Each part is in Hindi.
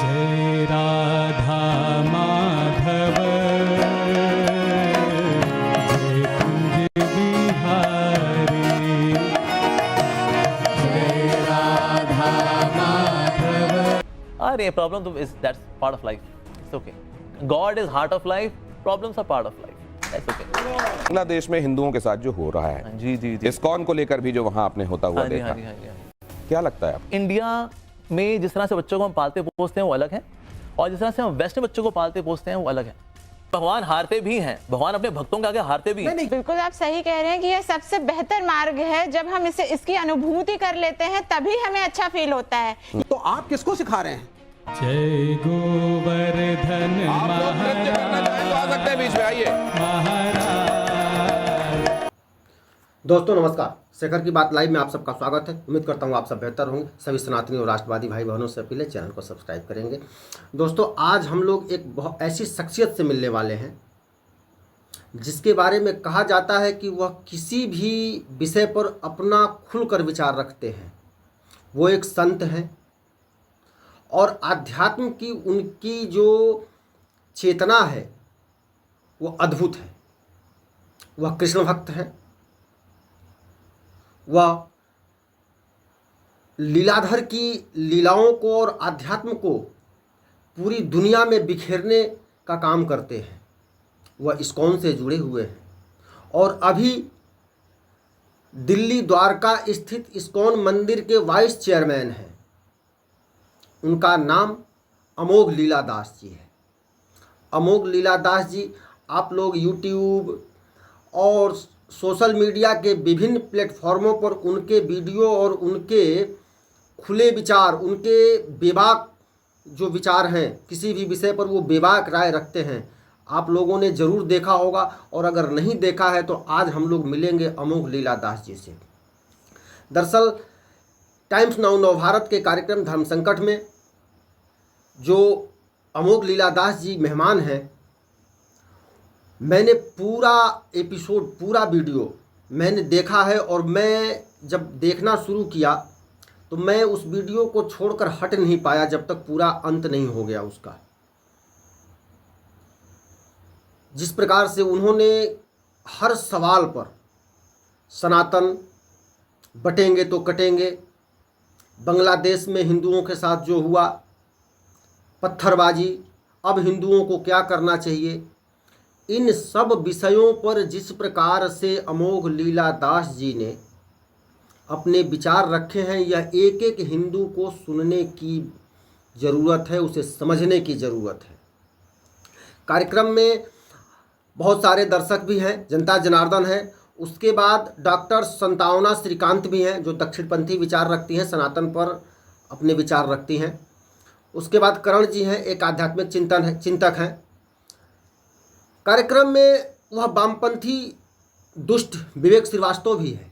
जय राधा माधव जय कुंज बिहारी जय राधा माधव। अरे प्रॉब्लम तो is that's part of life, it's okay. God is heart of life, problems are part of life, that's okay. Bangladesh में हिंदुओं के साथ जो हो रहा है, जी जी जी, इस्कॉन को लेकर भी जो वहां आपने होता हुआ हाँ जी देखा, हाँ जी हाँ जी हाँ जी। क्या लगता है आपको? इंडिया में जिस तरह से बच्चों को हम पालते पोसते हैं वो अलग है, और जिस तरह से हम वेस्ट में बच्चों को पालते पोसते हैं वो अलग है। भगवान हारते भी हैं, भगवान अपने भक्तों के आगे हारते भी हैं। बिल्कुल आप सही कह रहे हैं कि यह सबसे बेहतर मार्ग है। जब हम इसकी अनुभूति कर लेते हैं तभी हमें अच्छा फील होता है। तो आप किसको सिखा रहे हैं? जय गोवर्धन आप लोग नृत्य करना चाहें तो आ सकते हैं बीच में, आइए। महाराज। दोस्तों नमस्कार, शेखर की बात लाइव में आप सबका स्वागत है। उम्मीद करता हूँ आप सब बेहतर होंगे। सभी सनातनी और राष्ट्रवादी भाई बहनों से अपील है, चैनल को सब्सक्राइब करेंगे। दोस्तों आज हम लोग एक बहुत ऐसी शख्सियत से मिलने वाले हैं जिसके बारे में कहा जाता है कि वह किसी भी विषय पर अपना खुलकर विचार रखते हैं। वो एक संत हैं और आध्यात्म की उनकी जो चेतना है वो अद्भुत है। वह कृष्ण भक्त हैं, वह लीलाधर की लीलाओं को और अध्यात्म को पूरी दुनिया में बिखेरने का काम करते हैं। वह इस्कॉन से जुड़े हुए हैं और अभी दिल्ली द्वारका स्थित इस्कॉन मंदिर के वाइस चेयरमैन हैं। उनका नाम अमोघ लीला दास जी है। अमोघ लीला दास जी आप लोग यूट्यूब और सोशल मीडिया के विभिन्न प्लेटफॉर्मों पर उनके वीडियो और उनके खुले विचार, उनके बेबाक जो विचार हैं, किसी भी विषय पर वो बेबाक राय रखते हैं, आप लोगों ने ज़रूर देखा होगा। और अगर नहीं देखा है तो आज हम लोग मिलेंगे अमोघ लीला दास जी से। दरअसल टाइम्स नाउ नवभारत के कार्यक्रम धर्म संकट में जो अमोघ लीला दास जी मेहमान हैं, मैंने पूरा एपिसोड, पूरा वीडियो मैंने देखा है। और मैं जब देखना शुरू किया तो मैं उस वीडियो को छोड़कर हट नहीं पाया जब तक पूरा अंत नहीं हो गया उसका। जिस प्रकार से उन्होंने हर सवाल पर सनातन बटेंगे तो कटेंगे, बांग्लादेश में हिंदुओं के साथ जो हुआ, पत्थरबाजी, अब हिंदुओं को क्या करना चाहिए, इन सब विषयों पर जिस प्रकार से अमोघ लीला दास जी ने अपने विचार रखे हैं, यह एक एक हिंदू को सुनने की ज़रूरत है, उसे समझने की ज़रूरत है। कार्यक्रम में बहुत सारे दर्शक भी हैं, जनता जनार्दन है, उसके बाद डॉक्टर संतावना श्रीकांत भी हैं जो दक्षिणपंथी विचार रखती हैं, सनातन पर अपने विचार रखती हैं। उसके बाद करण जी हैं, एक आध्यात्मिक चिंतक हैं। कार्यक्रम में वह वामपंथी दुष्ट विवेक श्रीवास्तव भी है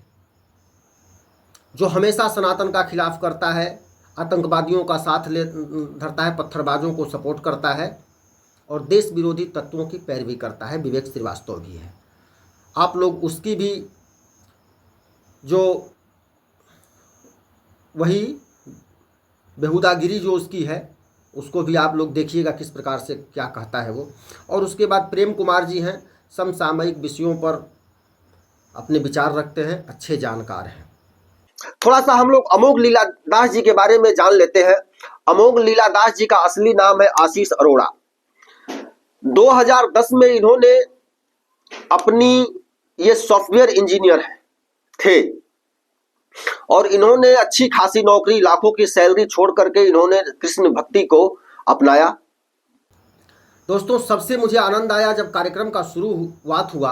जो हमेशा सनातन का खिलाफ करता है, आतंकवादियों का साथ धरता है, पत्थरबाजों को सपोर्ट करता है और देश विरोधी तत्वों की पैरवी करता है। विवेक श्रीवास्तव भी है। आप लोग उसकी भी जो वही बेहुदागिरी जो उसकी है उसको भी आप लोग देखिएगा किस प्रकार से क्या कहता है वो। और उसके बाद प्रेम कुमार जी हैं, समसामयिक विषयों पर अपने विचार रखते हैं, अच्छे जानकार हैं। थोड़ा सा हम लोग अमोघ लीला दास जी के बारे में जान लेते हैं। अमोघ लीला दास जी का असली नाम है आशीष अरोड़ा। 2010 में इन्होंने अपनी, ये सॉफ्टवेयर इंजीनियर थे और इन्होंने अच्छी खासी नौकरी, लाखों की सैलरी छोड़ करके इन्होंने कृष्ण भक्ति को अपनाया। दोस्तों सबसे मुझे आनंद आया जब कार्यक्रम का शुरुआत हुआ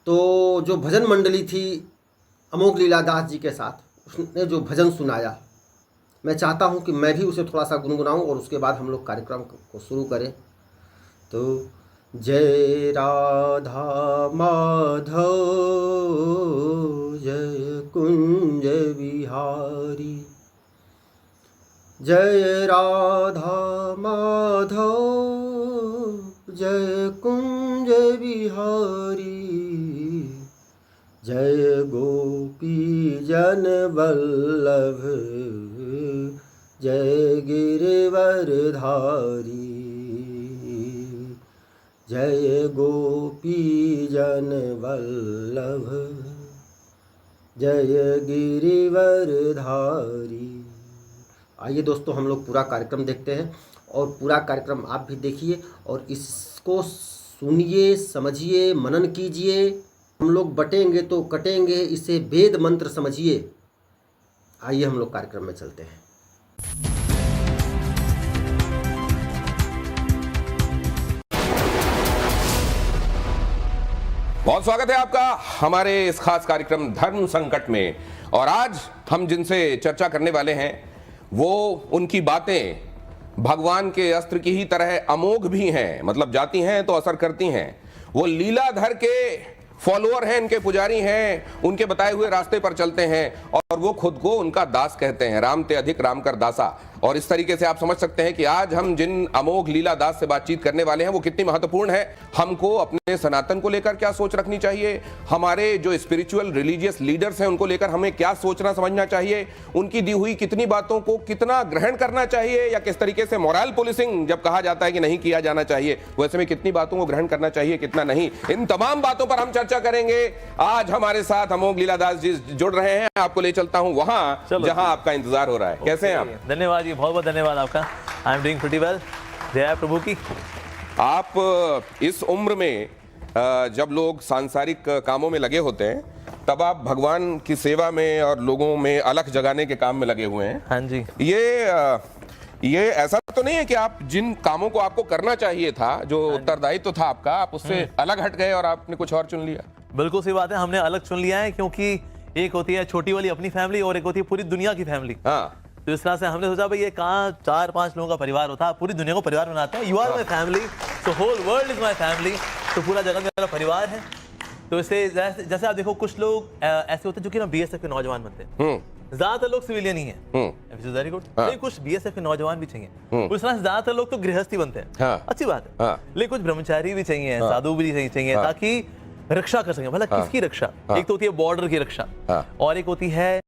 तो जो भजन मंडली थी अमोघ लीला दास जी के साथ, उसने जो भजन सुनाया, मैं चाहता हूं कि मैं भी उसे थोड़ा सा गुनगुनाऊं और उसके बाद हम लोग कार्यक्रम को शुरू करें। तो जय राधा माधव जय कुंज बिहारी, जय राधा माधव जय कुंज बिहारी, जय गोपी जन वल्लभ जय गिरिवरधारी, जय गोपी जन वल्लभ, जय गिरिवरधारी। आइए दोस्तों, हम लोग पूरा कार्यक्रम देखते हैं और पूरा कार्यक्रम आप भी देखिए और इसको सुनिए, समझिए, मनन कीजिए। हम लोग बटेंगे तो कटेंगे, इसे वेद मंत्र समझिए। आइए हम लोग कार्यक्रम में चलते हैं। बहुत स्वागत है आपका हमारे इस खास कार्यक्रम धर्म संकट में। और आज हम जिनसे चर्चा करने वाले हैं वो उनकी बातें भगवान के अस्त्र की ही तरह अमोघ भी हैं, मतलब जाती हैं तो असर करती हैं। वो लीलाधर के फॉलोअर हैं, इनके पुजारी हैं, उनके बताए हुए रास्ते पर चलते हैं और वो खुद को उनका दास कहते हैं। राम ते अधिक राम कर दासा। और इस तरीके से आप समझ सकते हैं कि आज हम जिन अमोघ लीला दास से बातचीत करने वाले हैं वो कितनी महत्वपूर्ण है। हमको अपने सनातन को लेकर क्या सोच रखनी चाहिए, हमारे जो स्पिरिचुअल रिलीजियस लीडर्स हैं उनको लेकर हमें क्या सोचना समझना चाहिए, उनकी दी हुई कितनी बातों को कितना ग्रहण करना चाहिए या किस तरीके से मोरल पुलिसिंग जब कहा जाता है कि नहीं किया जाना चाहिए, वैसे में कितनी बातों को ग्रहण करना चाहिए, कितना नहीं। इन तमाम बातों पर हम चर्चा करेंगे। आज हमारे साथ अमोघ लीला दास जी जुड़ रहे हैं। आपको ले चलता हूं वहां जहां आपका इंतजार हो रहा है। कैसे हैं आप? धन्यवाद जी, बहुत बहुत धन्यवाद आपका। I am doing pretty well, जय प्रभु की। आप इस उम्र में जब लोग सांसारिक कामों में लगे होते हैं तब आप भगवान की सेवा में और लोगों में अलख जगाने के काम में लगे हुए हैं। हाँ जी। ये ऐसा तो नहीं है कि आप जिन कामों को आपको करना चाहिए था, जो उत्तरदायित्व था आपका, आप उससे अलग हट गए और आपने कुछ और चुन लिया? बिल्कुल सही बात है, हमने अलग चुन लिया है क्योंकि एक होती है छोटी वाली अपनी फैमिली और एक होती है पूरी दुनिया की फैमिली। हाँ। तो इस तरह से हमने सोचा भाई ये कहाँ 4-5 लोगों का परिवार होता है, पूरी दुनिया को परिवार बनाते हैं। You are my family, so whole world is my family. तो पूरा जगत मेरा परिवार है। तो इससे जैसे आप देखो, कुछ लोग ऐसे होते हैं जो कि ना बीएसएफ के नौजवान बनते हैं। ज्यादातर लोग सिविलियन ही हैं, वेरी गुड। लेकिन कुछ बीएसएफ के नौजवान भी चाहिए। उस तरह से ज्यादातर लोग तो गृहस्थी बनते हैं। अच्छी बात है। लेकिन कुछ ब्रह्मचारी भी चाहिए, साधु भी चाहिए, ताकि रक्षा कर सकें। भला किसकी रक्षा? एक तो होती है बॉर्डर की रक्षा और एक होती है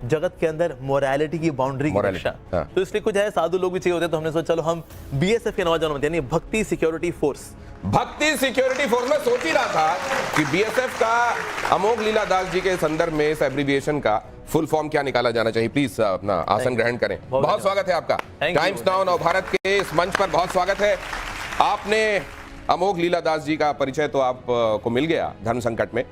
जगत के अंदर मोरालिटी की बाउंड्री की रक्षा। तो इसलिए कुछ है साधु लोग भी चाहिए होते हैं। तो हमने सोचा चलो हम बीएसएफ के नौजवान बनते हैं, यानी भक्ति सिक्योरिटी फोर्स। भक्ति सिक्योरिटी फोर्स में सोच ही रहा था कि बीएसएफ का अमोघ लीला दास जी के संदर्भ में इस एब्रिविएशन का फुल फॉर्म क्या निकाला जाना चाहिए। प्लीज अपना आसन ग्रहण करें। बहुत स्वागत है आपका टाइम्स नाउ नव भारत के इस मंच पर। बहुत स्वागत है। आपने अमोघ लीला दास जी का परिचय तो आपको मिल गया धर्म संकट में।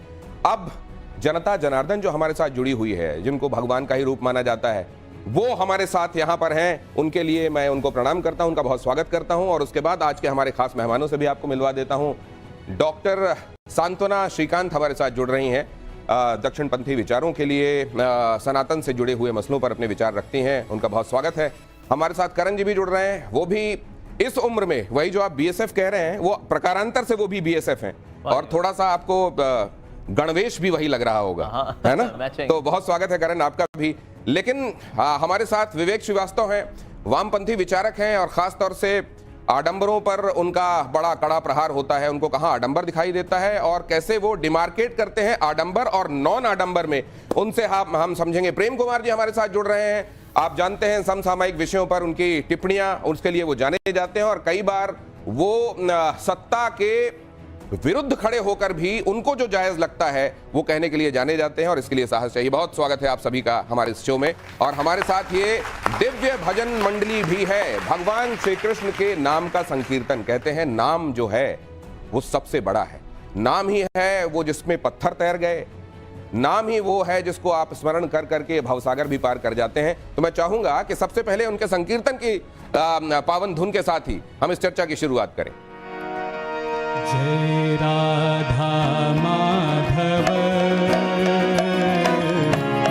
अब जनता जनार्दन जो हमारे साथ जुड़ी हुई है, जिनको भगवान का ही रूप माना जाता है, वो हमारे साथ यहाँ पर हैं। उनके लिए मैं उनको प्रणाम करता हूँ, उनका बहुत स्वागत करता हूँ। और उसके बाद आज के हमारे खास मेहमानों से भी आपको मिलवा देता हूँ। डॉक्टर सांत्वना श्रीकांत हमारे साथ जुड़ रही हैं। दक्षिणपंथी विचारों के लिए सनातन से जुड़े हुए मसलों पर अपने विचार रखती हैं, उनका बहुत स्वागत है। हमारे साथ करण जी भी जुड़ रहे हैं। वो भी इस उम्र में, वही जो आप बीएसएफ कह रहे हैं, वो प्रकारांतर से वो भी बीएसएफ हैं और थोड़ा सा आपको गणवेश भी वही लग रहा होगा, है ना? तो बहुत स्वागत है करण आपका भी। लेकिन हमारे साथ विवेक श्रीवास्तव हैं, वामपंथी विचारक हैं और खास तौर से आडंबरों पर उनका बड़ा कड़ा प्रहार होता है। उनको कहाँ आडंबर दिखाई देता है और कैसे वो डिमार्केट करते हैं आडंबर और नॉन आडंबर में, उनसे हम समझेंगे। प्रेम कुमार जी हमारे साथ जुड़ रहे हैं। आप जानते हैं समसामयिक विषयों पर उनकी टिप्पणियां, उसके लिए वो जाने जाते हैं और कई बार वो सत्ता के विरुद्ध खड़े होकर भी उनको जो जायज लगता है वो कहने के लिए जाने जाते हैं और इसके लिए साहस चाहिए। बहुत स्वागत है आप सभी का हमारे इस शो में। और हमारे साथ ये दिव्य भजन मंडली भी है। भगवान श्री कृष्ण के नाम का संकीर्तन, कहते हैं नाम जो है वो सबसे बड़ा है। नाम ही है वो जिसमें पत्थर तैर गए, नाम ही वो है जिसको आप स्मरण कर करके भवसागर भी पार कर जाते हैं। तो मैं चाहूंगा कि सबसे पहले उनके संकीर्तन की पावन धुन के साथ ही हम इस चर्चा की शुरुआत करें। जय राधा माधव,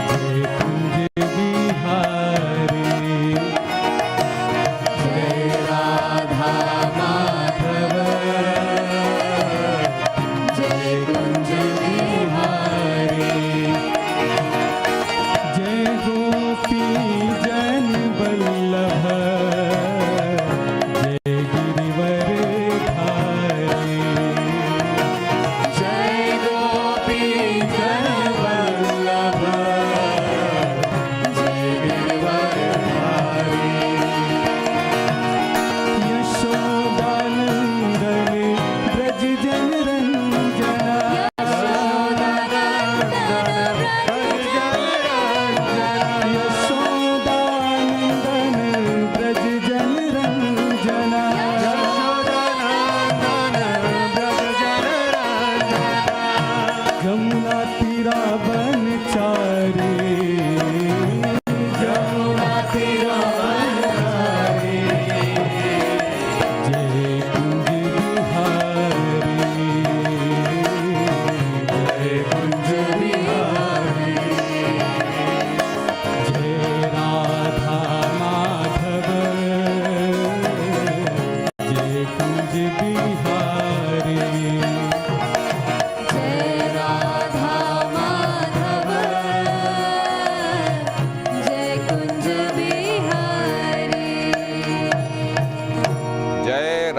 जय कुंज बिहारी, जय राधा माधव, जय कुंज बिहारी, जय गोपी जन वल्लभ, जय गिरिवर धारी, जय गोपी जन वल्लभ, जय गिरिवर धारी,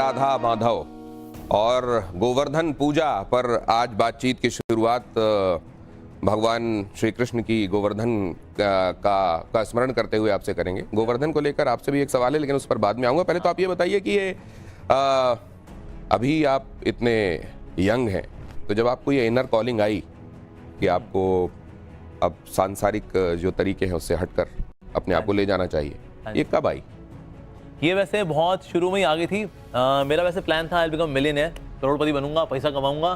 राधा माधव और गोवर्धन पूजा पर आज बातचीत की शुरुआत भगवान श्री कृष्ण की गोवर्धन का स्मरण करते हुए आपसे करेंगे। गोवर्धन को लेकर आपसे भी एक सवाल है, लेकिन उस पर बाद में आऊँगा। पहले तो आप ये बताइए कि ये अभी आप इतने यंग हैं, तो जब आपको ये इनर कॉलिंग आई कि आपको अब सांसारिक जो तरीके हैं उससे हटकर अपने आप को ले जाना चाहिए, ये कब आई? ये वैसे बहुत शुरू में ही आ गई थी। मेरा वैसे प्लान था आई बिकम मिलियनेयर, करोड़पति बनूंगा, पैसा कमाऊंगा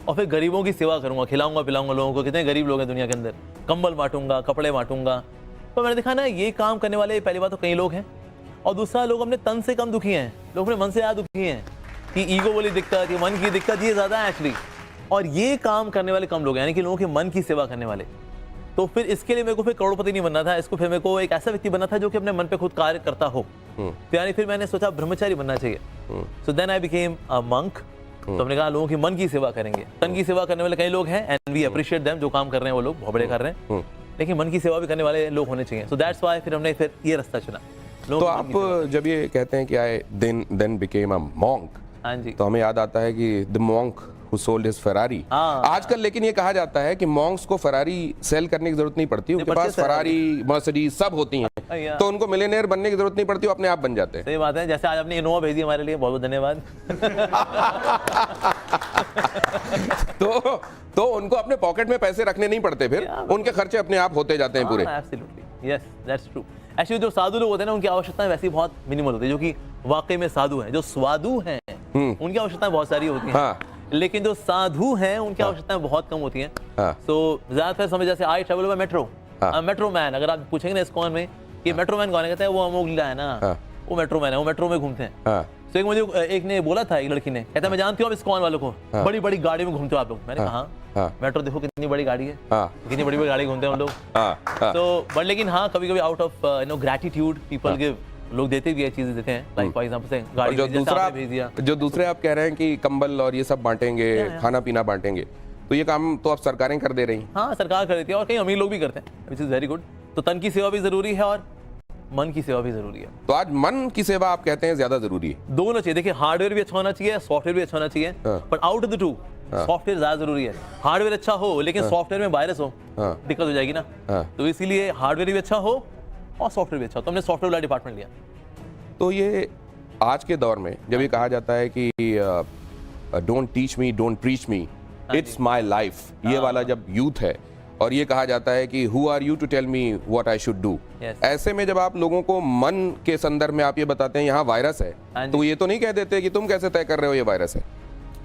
और फिर गरीबों की सेवा करूंगा, खिलाऊंगा पिलाऊंगा लोगों को। कितने गरीब लोग हैं दुनिया के अंदर, कंबल बांटूंगा, कपड़े बांटूंगा। तो मैंने देखा ना ये काम करने वाले पहली बात तो कई लोग हैं, और दूसरा लोग अपने तन से कम दुखी हैं, लोग अपने मन से ज़्यादा दुखी हैं कि ईगो वाली दिक्कत, ये मन की दिक्कत ये ज़्यादा है एक्चुअली। और ये काम करने वाले कम लोग हैं, यानी कि लोगों के मन की सेवा करने वाले। तो फिर इसके लिए मेरे को फिर करोड़पति नहीं बनना था, इसको फिर मेरे को एक ऐसा व्यक्ति बनना था जो कि अपने मन पे खुद कार्य करता हो। तो यानी फिर मैंने सोचा ब्रह्मचारी बनना चाहिए। So then I became a monk. तो हमने कहा लोगों की मन की सेवा करेंगे। तन की सेवा करने वाले कई लोग हैं एंड वी अप्रिशिएट देम, जो काम कर रहे हैं वो लोग बहुत बड़े कर रहे हैं, लेकिन मन की सेवा भी करने वाले लोग होने चाहिए। सो दैट्स व्हाई फिर हमने फिर ये रास्ता चुना। तो आप जब ये कहते हैं कि आई देन बिकेम अ मॉन्क, हाँ जी, तो हमें याद आता है कि the monk who sold his Ferrari. आजकल लेकिन ये कहा जाता है कि मॉन्क्स को फेरारी सेल करने की जरूरत नहीं पड़ती, उनके पास फेरारी मर्सिडीज सब होती हैं, तो उनको मिलियनेयर बनने की जरूरत नहीं पड़ती, वो अपने आप बन जाते हैं। सही बात है। जैसे आज आपने इनोवा भेजी हमारे लिए, बहुत बहुत धन्यवाद। तो उनको अपने पॉकेट में पैसे रखने नहीं पड़ते, फिर उनके खर्चे अपने आप होते जाते हैं पूरे। Absolutely, yes that's true. Actually जो साधु लोग होते हैं ना, उनकी आवश्यकताएं वैसे बहुत मिनिमल होती है, जो कि वाकई में साधु हैं। जो स्वादु हैं उनकी आवश्यकताएं बहुत सारी होती हैं, हाँ। लेकिन जो साधु हैं उनकी आवश्यकताएं बहुत कम होती हैं। तो ज्यादातर समझ, जैसे I travel by metro, metro man, अगर आप पूछेंगे ना इस्कॉन में कि मेट्रो मैन कौन है, कहते हैं वो अमोघ लीला है ना, वो मेट्रो मैन है, वो मेट्रो में घूमते हैं। तो एक मुझे एक ने बोला था, एक लड़की ने, कहता है मैं जानती हूँ आप इस्कॉन वालों को, बड़ी बड़ी गाड़ी में घूमते हो आप लोग। मैंने कहा मेट्रो देखो कितनी बड़ी गाड़ी है, कितनी बड़ी बड़ी गाड़ी घूमते हैं हम लोग। तो बट लेकिन हाँ, कभी कभी out of gratitude people give, लोग देते भी है, चीजें देते हैं, लाइक फॉर एग्जांपल से गाड़ी जो दूसरे आप कह रहे हैं कि कंबल और ये सब बांटेंगे, खाना पीना बांटेंगे, तो ये काम तो अब सरकारें कर दे रही हैं। हाँ, सरकार कर देती है और कई अमीर लोग भी करते हैं, विच इज वेरी गुड। तो तन की सेवा भी जरूरी है और मन की सेवा भी जरूरी है। तो आज मन की सेवा आप कहते हैं ज्यादा जरूरी है? दोनों चाहिए। देखिए, हार्डवेयर भी अच्छा होना चाहिए, सॉफ्टवेयर भी अच्छा होना चाहिए, but out of the two software ज्यादा जरूरी है। हार्डवेयर अच्छा हो लेकिन सॉफ्टवेयर में वायरस हो, दिक्कत हो जाएगी ना। तो इसीलिए हार्डवेयर भी अच्छा हो और सॉफ्टवेयर भी अच्छा हो। तो हमने सॉफ्टवेयर वाला डिपार्टमेंट लिया। तो ये आज के दौर में जब ये कहा जाता है कि don't teach me, don't preach me, it's my life, ये वाला जब यूथ है, और ये कहा जाता है कि who are you to tell me what I should do, ऐसे में जब आप लोगों को मन के संदर्भ में आप ये बताते हैं यहाँ वायरस है, तो ये तो नहीं कह देते कि तुम कैसे तय कर रहे हो ये वायरस है?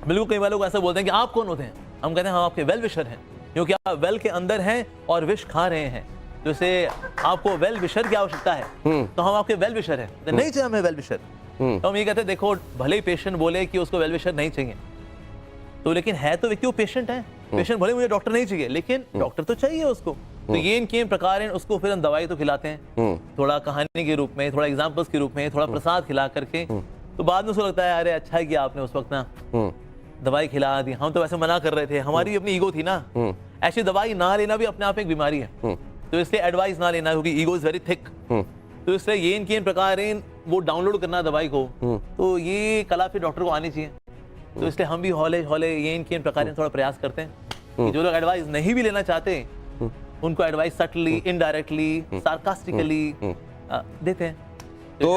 बिल्कुल, कई बार लोग ऐसे बोलते हैं कि आप कौन होते हैं। हम कहते हैं हम आपके वेल विशर हैं, क्योंकि आप वेल के अंदर हैं और विश खा रहे हैं। जैसे आपको वेल विशर की आवश्यकता है, तो हम आपके वेल विशर हैं। तो नहीं चाहिए हमें वेल विशर, तो हम ये कहते हैं देखो, भले ही पेशेंट बोले कि उसको वेल विशर नहीं चाहिए, तो लेकिन है तो व्यक्ति वो पेशेंट है। पेशेंट भले मुझे डॉक्टर नहीं चाहिए, लेकिन डॉक्टर तो चाहिए उसको। तो ये इनके प्रकार हैं, उसको फिर हम दवाई तो खिलाते हैं, थोड़ा कहानी के रूप में, थोड़ा एग्जाम्पल्स के रूप में, थोड़ा प्रसाद खिला करके। तो बाद में उसको लगता है अरे अच्छा है कि आपने उस वक्त ना दवाई खिला दी, हम तो वैसे मना कर रहे थे, हमारी अपनी ईगो थी ना। ऐसी दवाई ना लेना भी अपने आप एक बीमारी है, तो इसलिए एडवाइस ना लेना, क्योंकि ईगो इज वेरी थिक। तो इसलिए ये इनके प्रकार हैं, वो डाउनलोड करना दवाई को, तो ये कला फिर डॉक्टर को आनी चाहिए। तो इसलिए हम भी हौले हौले ये इनके प्रकार थोड़ा प्रयास करते हैं कि जो लोग एडवाइस नहीं भी लेना चाहते उनको एडवाइस सटली, इनडायरेक्टली, सार्कास्टिकली देते हैं। तो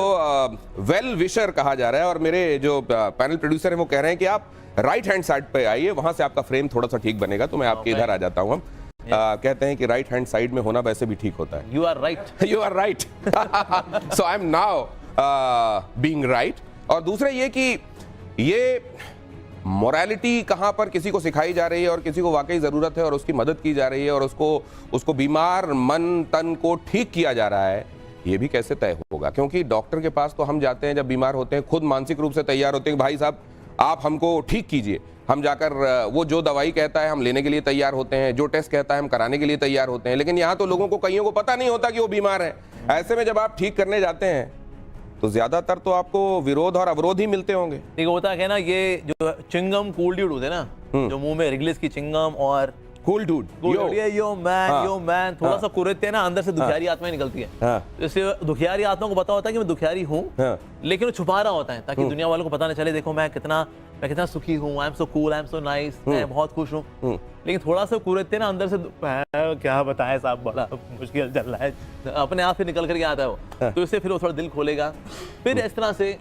वेल विशर कहा जा रहा है, और मेरे जो पैनल प्रोड्यूसर हैं वो कह रहे हैं कि आप राइट हैंड साइड पे आइए, वहां से आपका फ्रेम थोड़ा सा ठीक बनेगा। तो मैं आपके इधर आ जाता हूँ। हम कहते हैं कि राइट हैंड साइड में होना वैसे भी ठीक होता है। You are right, you are right. So I am now being right. और दूसरे ये कि ये मोरालिटी कहाँ पर किसी को सिखाई जा रही है और किसी को वाकई ज़रूरत है और उसकी मदद की जा रही है और उसको बीमार मन तन को ठीक किया जा रहा है, ये भी कैसे तय होगा? क्योंकि डॉक्टर के पास तो हम जाते हैं जब बीमार होते हैं, खुद मानसिक रूप से तैयार होते हैं कि भाई साहब आप हमको ठीक कीजिए। हम जाकर वो जो दवाई कहता है हम लेने के लिए तैयार होते हैं, जो टेस्ट कहता है हम कराने के लिए तैयार होते हैं। लेकिन यहाँ तो लोगों को, कईयों को पता नहीं होता कि वो बीमार है। ऐसे में जब आप ठीक करने जाते हैं तो ज्यादातर तो आपको विरोध और अवरोध ही मिलते होंगे। ठीक होता है ना, ये जो चिंगम कूल ड्यूड होते हैं ना, जो मुंह में रिगलिस की चिंगम और कूल डूड, यो मैन थोड़ा हाँ। सा कुरेदते हैं ना, अंदर से दुखियारी आत्माएं निकलती है। हाँ। इससे दुखियारी आत्मा को पता होता है कि मैं दुखियारी हूँ, हाँ। लेकिन वो छुपा रहा होता है ताकि दुनिया वालों को पता न चले, देखो मैं कितना सुखी हूँ, I am so cool, I am so nice, मैं बहुत खुश हूँ। लेकिन थोड़ा सा कुरेदते हैं ना, अंदर से क्या बताएं साहब, बड़ा मुश्किल चल रहा है, अपने आप से निकल करके आता है वो। तो इससे फिर वो थोड़ा दिल खोलेगा, फिर इस तरह से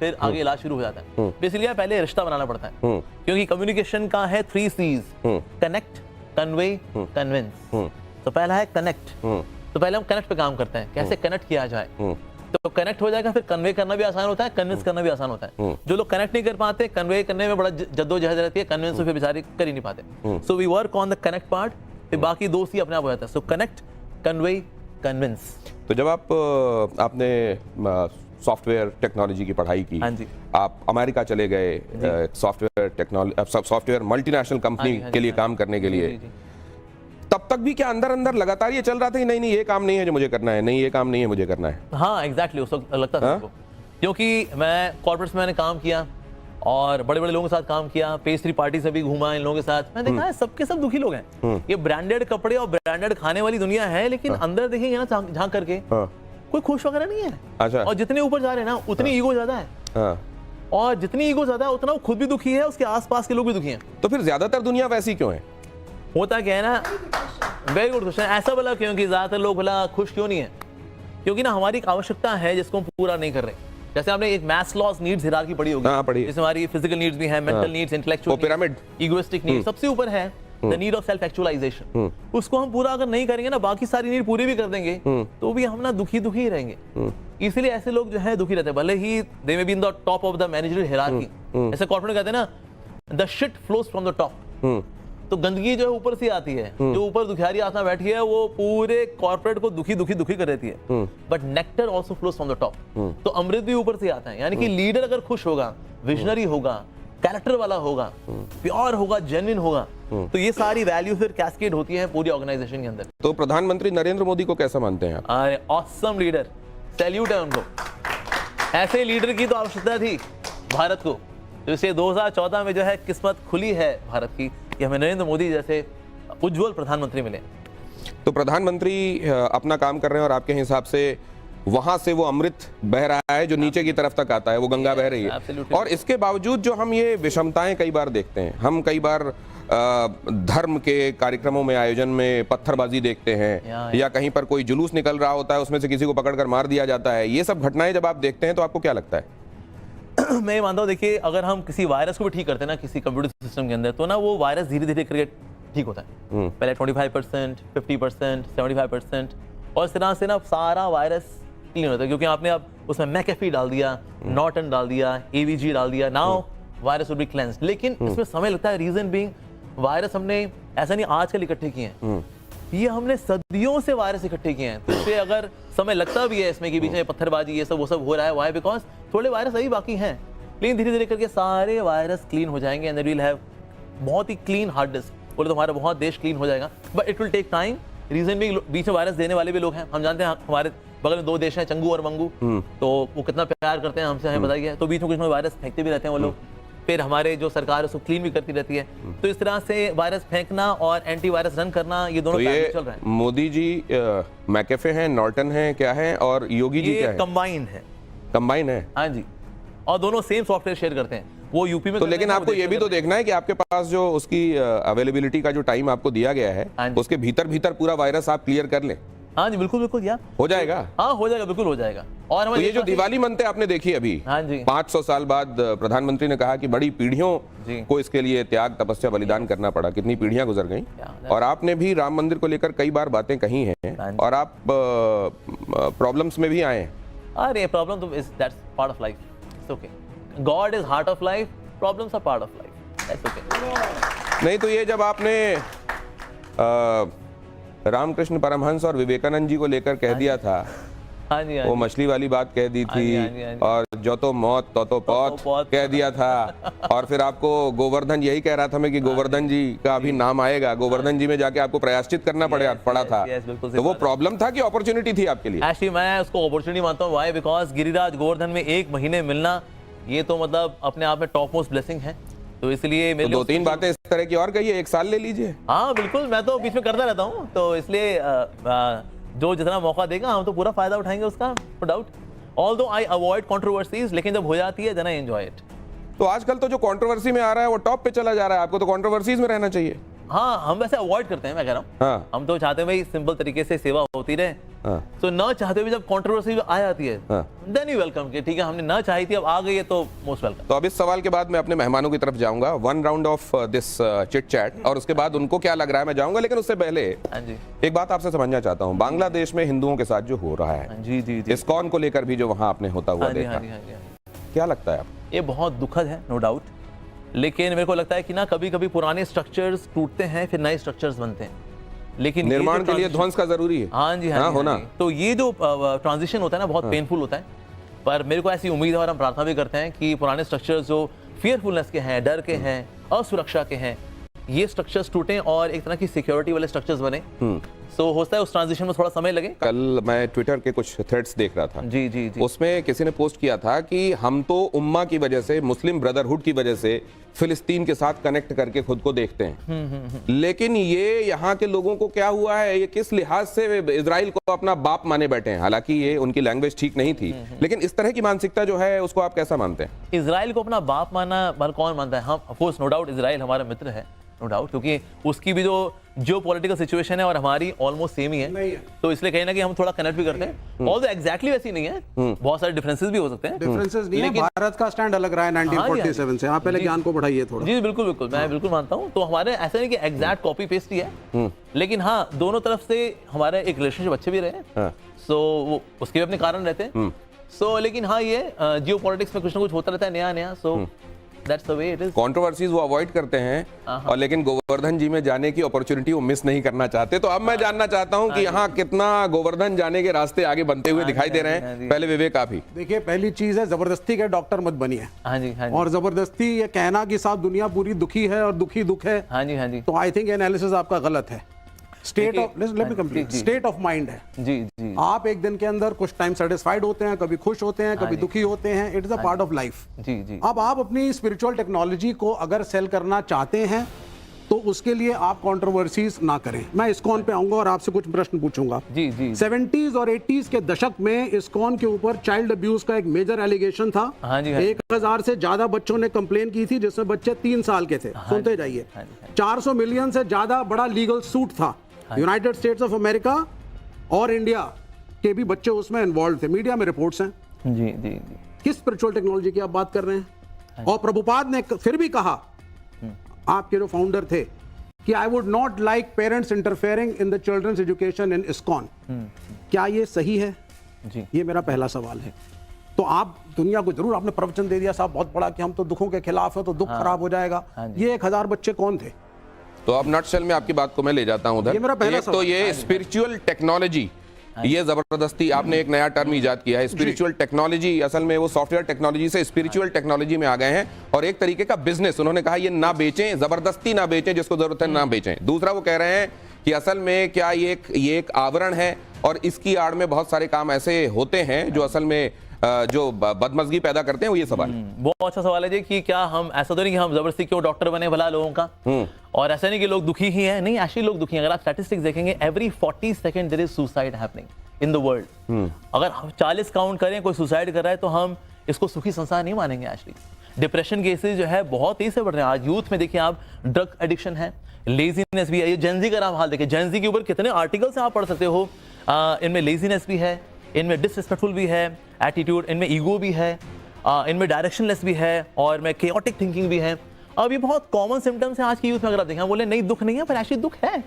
फिर आगे इलाज शुरू हो जाता है। बेसिकली पहले रिश्ता बनाना पड़ता है, क्योंकि कम्युनिकेशन का है 3 C's, कनेक्ट, कन्वे, कन्विंस। तो पहला है कनेक्ट। तो पहले हम कनेक्ट पे काम करते हैं, कैसे कनेक्ट किया जाए। तो कनेक्ट हो जाएगा, फिर कन्वे करना भी आसान होता है, कन्विंस करना भी आसान होता है। जो लोग कनेक्ट नहीं कर पाते, कन्वे करने में बड़ा जद्दोजहद रहती है, कन्विंस फिर बेचारे कर ही नहीं पाते। So we work on the connect part, फिर बाकी 2 C अपने आप हो जाता है। So connect, convey, convince. तो जब आपने सॉफ्टवेयर टेक्नोलॉजी की पढ़ाई की, हाँ जी। आप अमेरिका चले गए सॉफ्टवेयर मल्टीनेशनल कंपनी के लिए काम करने के लिए, तब तक भी क्या अंदर अंदर लगातार ये चल रहा था कि नहीं ये काम नहीं है जो मुझे करना है, नहीं ये काम नहीं है मुझे करना है? हाँ एग्जैक्टली, उस वक्त लगता था सबको, क्योंकि मैं कॉर्पोरेट्स में मैंने काम किया और बड़े बड़े लोगों के साथ काम किया, पेस्ट्री पार्टी से भी घूमा इन लोगों के साथ, मैं देखा है सबके सब दुखी लोग हैं। ये ब्रांडेड कपड़े और ब्रांडेड खाने वाली दुनिया है, लेकिन अंदर देखेंगे ना झांक करके कोई खुश वगैरह नहीं है। अच्छा। और जितने ऊपर जा रहे हैं ना उतनी ईगो ज्यादा है, और जितनी ईगो ज्यादा है उतना वो खुद भी दुखी है, उसके आसपास के लोग भी दुखी हैं। तो फिर ज्यादातर दुनिया वैसी क्यों है? होता क्या है ना, वेरी गुड क्वेश्चन। ऐसा बोला क्योंकि ज्यादातर लोग भला खुश क्यों नहीं है, क्योंकि ना हमारी एक आवश्यकता है जिसको हम पूरा नहीं कर रहे। जैसे आपने एक मैस्लोस नीड्स हायरार्की पढ़ी होगी। हाँ, पढ़ी। जिसमें हमारी फिजिकल नीड्स भी हैं, mental needs, intellectual pyramid, egoistic needs, सबसे ऊपर है the need of self actualization. उसको हम पूरा अगर नहीं करेंगे ना, बाकी सारी नीड पूरी भी कर देंगे तो भी हम ना दुखी ही रहेंगे। इसलिए ऐसे लोग जो है दुखी रहते हैं, भले ही they may be in the top of the managerial hierarchy. ऐसे कॉर्पोरेट कहते हैं ना, the shit flows from the top. तो गंदगी जो है ऊपर से आती है, जो ऊपर दुखियारी आत्मा बैठी है वो पूरे कॉर्पोरेट को दुखी कर देती है। But nectar also flows from the top. तो अमृत भी ऊपर से आता है, यानी कि लीडर अगर खुश होगा, विजनरी होगा, कैरेक्टर वाला होगा, प्योर होगा, जेन्युइन होगा, तो ये सारी वैल्यू फिर कैस्केड होती है पूरी ऑर्गेनाइजेशन के अंदर। तो प्रधानमंत्री नरेंद्र मोदी को कैसा मानते हैं आप? अरे ऑसम लीडर, सैल्यूट है उनको। ऐसे लीडर की तो आवश्यकता थी भारत को। तो इसलिए 2014 में जो है किस्मत खुली है भारत की कि हमें नरेंद्र मोदी जैसे उज्जवल प्रधानमंत्री मिले। तो प्रधानमंत्री अपना काम कर रहे हैं और आपके हिसाब से वहां से वो अमृत बह रहा है जो नीचे की तरफ तक आता है, वो गंगा बह रही है। Absolutely. और इसके बावजूद जो हम ये विषमताएं कई बार देखते हैं, हम कई बार धर्म के कार्यक्रमों में, आयोजन में पत्थरबाजी देखते हैं, या कहीं पर कोई जुलूस निकल रहा होता है उसमें से किसी को पकड़कर मार दिया जाता है। ये सब घटनाएं जब आप देखते हैं तो आपको क्या लगता है? मैं ये मानता हूँ, देखिए अगर हम किसी वायरस को भी ठीक करते हैं ना किसी कंप्यूटर सिस्टम के अंदर, तो ना वो वायरस धीरे धीरे करके ठीक होता है। पहले 25%, 50%, 75%, और इस तरह से ना सारा वायरस क्लीन होता है, क्योंकि आपने अब उसमें मैकेफी डाल दिया, नॉर्टन डाल दिया, एवीजी डाल दिया, now virus will be cleansed. लेकिन इसमें समय लगता है। रीजन बीइंग, वायरस हमने ऐसा नहीं आजकल इकट्ठे किए हैं, ये हमने सदियों से वायरस इकट्ठे किए हैं। तो इसलिए अगर समय लगता भी है इसमें कि बीच में पत्थरबाजी ये सब वो सब हो रहा है, वाई बिकॉज थोड़े वायरस अभी बाकी हैं, लेकिन धीरे धीरे करके सारे वायरस क्लीन हो जाएंगे एंड विल हैव बहुत ही क्लीन हार्ड डिस्क। बोले तो हमारा बहुत देश क्लीन हो जाएगा, but it will take time. Reason भी बीच में वायरस देने वाले भी लोग हैं। हम जानते हैं हमारे बगल में 2 देश हैं, चंगू और मंगू, तो वो कितना प्यार करते हैं हमसे, हमें बताइए। तो बीच में कुछ में वायरस फेंकते भी रहते हैं वो लोग, फिर हमारे जो सरकार है उसको क्लीन भी करती रहती है। तो इस तरह से वायरस फेंकना और एंटी वायरस रन करना, ये दोनों तो चल रहा है। मोदी जी मैकेफे हैं, नॉर्टन है, क्या है, और योगी जी क्या है? कंबाइन है। कंबाइन है, हाँ जी, और दोनों सेम सॉफ्टवेयर शेयर करते हैं। वो यूपी में तो लेकिन आपको ये भी तो देखना है कि आपके पास जो उसकी अवेलेबिलिटी का जो टाइम आपको दिया गया है, उसके भीतर पूरा वायरस आप क्लियर कर लें। हाँ जी, बिल्कुल बिल्कुल, या हो जाएगा। हाँ हो जाएगा, बिल्कुल हो जाएगा। और तो ये जो दिवाली मनते आपने देखी अभी, हाँ जी, 500 साल बाद प्रधानमंत्री ने कहा कि बड़ी पीढ़ियों को इसके लिए त्याग, तपस्या, बलिदान करना पड़ा, कितनी पीढ़ियां गुजर गई। और आपने भी राम मंदिर को लेकर कई बार बातें कही हैं, और आप प्रॉब्लम्स में भी आए हैं। अरे प्रॉब्लम तो that's part of life, it's okay. God is heart of life, problems are part of life, that's okay. नहीं तो ये जब आपने रामकृष्ण परमहंस और विवेकानंद जी को लेकर कह दिया था, हाँ जी, वो मछली वाली बात कह दी थी, हाँ जी। और जो तो मौत तो पौत कह दिया था, और फिर आपको गोवर्धन, यही कह रहा था मैं कि गोवर्धन जी का अभी नाम आएगा, गोवर्धन जी में जाके आपको प्रायश्चित करना पड़ा था। तो वो प्रॉब्लम था कि अपॉर्चुनिटी थी आपके लिए? एक्चुअली मैं उसको अपॉर्चुनिटी मानता हूँ। व्हाई? बिकॉज गिरिराज गोवर्धन में 1 महीने मिलना, ये तो मतलब अपने आप में टॉप मोस्ट ब्लेसिंग है। तो इसलिए तो मेरे लिए 2-3 बातें इस तरह की और कहिए, 1 साल ले लीजिए। हाँ बिल्कुल, मैं तो बीच में करता रहता हूँ, तो इसलिए जो जितना मौका देगा हम तो पूरा फायदा उठाएंगे उसका, no doubt. Although I avoid controversies, लेकिन जब हो जाती है देन आई एंजॉय इट। तो आजकल तो जो कंट्रोवर्सी में आ रहा है वो टॉप पे चला जा रहा है, आपको तो कंट्रोवर्सीज में रहना चाहिए। हाँ, हम वैसे अवॉइड करते हैं, मैं कह रहा हूँ। हाँ। हम तो चाहते हैं भाई सिंपल तरीके से सेवा होती रहे। हाँ। तो ना चाहते हुए जब कंट्रोवर्सी आ जाती है देन यू वेलकम के, ठीक है हमने ना चाही थी अब आ गई है तो मोस्ट वेलकम। तो अब इस सवाल के बाद मैं अपने मेहमानों की तरफ जाऊंगा, 1 round of this chit chat, और उसके बाद उनको क्या लग रहा है मैं जाऊंगा, लेकिन उससे पहले हाँ जी एक बात आपसे समझना चाहता हूँ। बांग्लादेश में हिंदुओं के साथ जो हो रहा है, जी जी जी, इस्कॉन को लेकर भी जो वहां आपने होता हुआ हाँ जी देखा, हाँ जी हाँ जी हाँ जी। क्या लगता है आपको? ये बहुत दुखद है, नो डाउट, लेकिन मेरे को लगता है कि ना कभी कभी पुराने स्ट्रक्चर्स टूटते हैं फिर नए स्ट्रक्चर्स बनते हैं, लेकिन ये निर्माण जो के लिए transition- ध्वंस का जरूरी है। हाँ जी हाँ जी, होना। हाँ जी। तो ये जो ट्रांजिशन होता है ना बहुत पेनफुल होता है, पर मेरे को ऐसी उम्मीद है और हम प्रार्थना भी करते हैं कि पुराने स्ट्रक्चर्स जो फियरफुलनेस के हैं, डर के हैं, असुरक्षा के हैं, ये स्ट्रक्चर्स टूटें और एक तरह की सिक्योरिटी वाले स्ट्रक्चर्स बने। सो होता है उस ट्रांजिशन में थोड़ा समय लगे। कल मैं ट्विटर के कुछ थ्रेड्स देख रहा था, जी जी जी, उसमें किसी ने पोस्ट किया था कि हम तो उम्मा की वजह से, मुस्लिम ब्रदरहुड की वजह से फिलिस्तीन के साथ कनेक्ट करके खुद को देखते हैं, लेकिन ये यहाँ के लोगों को क्या हुआ है, ये किस लिहाज से इजराइल को अपना बाप माने बैठे हैं। हालांकि ये उनकी लैंग्वेज ठीक नहीं थी, लेकिन इस तरह की मानसिकता जो है उसको आप कैसा मानते हैं? इजराइल को अपना बाप माना भर कौन मानता है? हम of course no doubt Israel हमारा मित्र है, नो डाउट, क्योंकि उसकी भी जो पॉलिटिकल सिचुएशन है और हमारी ऑलमोस्ट सेम ही है, तो इसलिए कहीं ना कहीं हम थोड़ा कनेक्ट भी करते हैं। ऑल्दो एग्जैक्टली वैसी नहीं है, बहुत सारे डिफरेंसेस भी हो सकते हैं। डिफरेंसेस नहीं है, लेकिन- भारत का स्टैंड अलग रहा है 1947 से। आप पहले ज्ञान को बढ़ाइए थोड़ा। जी बिल्कुल बिल्कुल, मैं बिल्कुल मानता हूँ। तो हमारे ऐसा नहीं कि एग्जैक्ट कॉपी पेस्ट ही है, लेकिन हाँ दोनों तरफ से हमारे एक रिलेशनशिप अच्छे भी रहे, सो उसके भी अपने कारण रहते हैं। सो लेकिन हाँ ये जियो पॉलिटिक्स में कुछ ना कुछ होता रहता है नया नया, so that's the way it is. Controversies वो अवॉइड करते हैं, और लेकिन गोवर्धन जी में जाने की अपॉर्चुनिटी वो मिस नहीं करना चाहते। तो अब मैं जानना चाहता हूं कि यहाँ कितना गोवर्धन जाने के रास्ते आगे बनते हुए दिखाई दे रहे हैं। पहले विवेक आप ही। देखिए, पहली चीज है जबरदस्ती के डॉक्टर मत बनिए। हाँ जी हाँ जी, और जबरदस्ती ये कहना कि साहब दुनिया पूरी दुखी है और दुखी दुख है, हाँ जी हाँ जी, तो आई थिंक एनालिसिस आपका गलत है। State of, let me complete, state of mind है। जी जी आप एक दिन के अंदर कुछ टाइम सेटिस्फाइड होते हैं, कभी खुश होते हैं, कभी दुखी होते हैं। It is a part of life. जी जी, अब आप अपनी स्पिरिचुअल टेक्नोलॉजी को अगर सेल करना चाहते हैं तो उसके लिए आप कंट्रोवर्सीज ना करें। मैं इस्कॉन पे आऊंगा और आपसे कुछ प्रश्न पूछूंगा। जी जी, 70s और 80s के दशक में इस्कॉन के ऊपर चाइल्ड अब्यूज का एक मेजर एलिगेशन था। हाँ जी, हाँ जी। 1000 से ज्यादा बच्चों ने कंप्लेन की थी, जिसमें बच्चे 3 साल के थे। सुनते जाइए। हाँ जी, हाँ 400 मिलियन से ज्यादा बड़ा लीगल सूट था। यूनाइटेड स्टेट्स ऑफ अमेरिका और इंडिया के भी बच्चे उसमें इन्वॉल्व थे। मीडिया में रिपोर्ट्स हैं। जी जी जी, किस स्पिरिचुअल टेक्नोलॉजी की आप बात कर रहे हैं? और प्रभुपाद ने फिर भी कहा, आपके जो फाउंडर थे, कि I would not like parents interfering in the children's education in ISKCON. क्या ये सही है? जी। ये मेरा पहला सवाल है। तो आप दुनिया को जरूर, आपने प्रवचन दे दिया साहब बहुत बड़ा कि हम तो दुखों के खिलाफ है, तो दुख खराब हो जाएगा। ये 1000 बच्चे कौन थे? तो अब नटशेल में आपकी बात को मैं ले जाता हूं उधर। ये मेरा पहला एक तो सवाल। ये स्पिरिचुअल टेक्नोलॉजी, ये जबरदस्ती आपने एक नया टर्म इजाद किया है। स्पिरिचुअल टेक्नोलॉजी, असल में वो सॉफ्टवेयर टेक्नोलॉजी से स्पिरिचुअल टेक्नोलॉजी में आ गए हैं, और एक तरीके का बिजनेस। उन्होंने कहा ये ना बेचें, जबरदस्ती ना बेचें, जिसको जरूरत है ना बेचें। दूसरा वो कह रहे हैं कि असल में क्या ये एक आवरण है, और इसकी आड़ में बहुत सारे काम ऐसे होते हैं जो असल में जो बदमजगी पैदा करते हैं। वो ये सवाल बहुत अच्छा सवाल है जी, कि क्या हम ऐसा तो नहीं कि हम जबरदस्ती क्यों डॉक्टर बने भला लोगों का, और ऐसा नहीं कि लोग दुखी ही हैं। नहीं, एक्चुअली लोग दुखी हैं। अगर आप स्टैटिस्टिक्स देखेंगे, every 40 second there is suicide happening in the world. अगर हम 40 काउंट करें कोई सुसाइड कर रहा है, तो हम इसको सुखी संसार नहीं मानेंगे। एक्चुअली डिप्रेशन केसेस जो है बहुत तेजी से बढ़ रहे हैं। आज यूथ में देखिए आप, ड्रग एडिक्शन है, लेजीनेस भी है। ये जेनजी का आप हाल देखिए, जेनजी के ऊपर कितने आर्टिकल्स आप पढ़ सकते हो। इनमें लेजीनेस भी है, इनमें डिसरिस्पेक्टफुल भी है एटीट्यूड, इनमें ईगो भी है, इनमें डायरेक्शनलेस भी है, और में केओटिक थिंकिंग भी है। अब ये बहुत कॉमन सिम्टम्स हैं आज की यूथ में। अगर आप देखें, बोले नहीं दुख नहीं है, पर एक्चुअली दुख है।